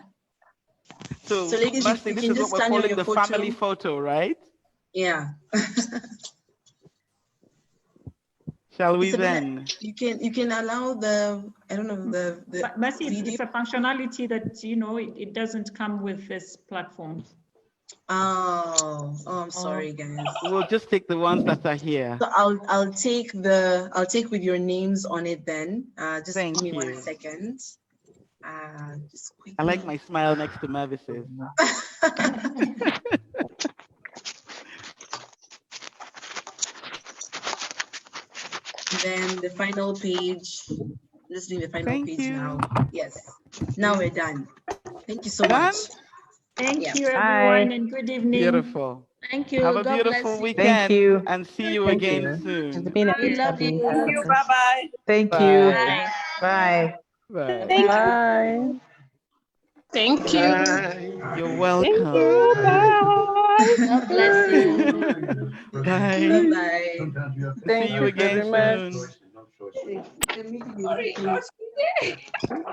So ladies, Mercy, you this can is just what we're stand on calling your the photo. family photo, right? Yeah. Shall we Isabella, then? You can allow the, I don't know, the Mercy, video. it's a functionality that, you know, it doesn't come with this platform. Oh, I'm sorry, guys. We'll just take the ones that are here. So I'll take with your names on it then. Just give me 1 second. Just quickly. I like my smile next to Mavis's. Then the final page. Let's do the final Thank page you. now. Yes. Now we're done. Thank you so much. Thank you, everyone, and good evening. Beautiful. Thank you. Have a God beautiful bless you. weekend. Thank you. And see you Thank again you. soon. We love you. Thank you. Bye-bye. Thank Bye. you. Bye. Bye. Bye. Bye. Thank you. You're welcome. Thank you. Bye. God bless you. Bye. Bye. Thank See you you again very much. soon.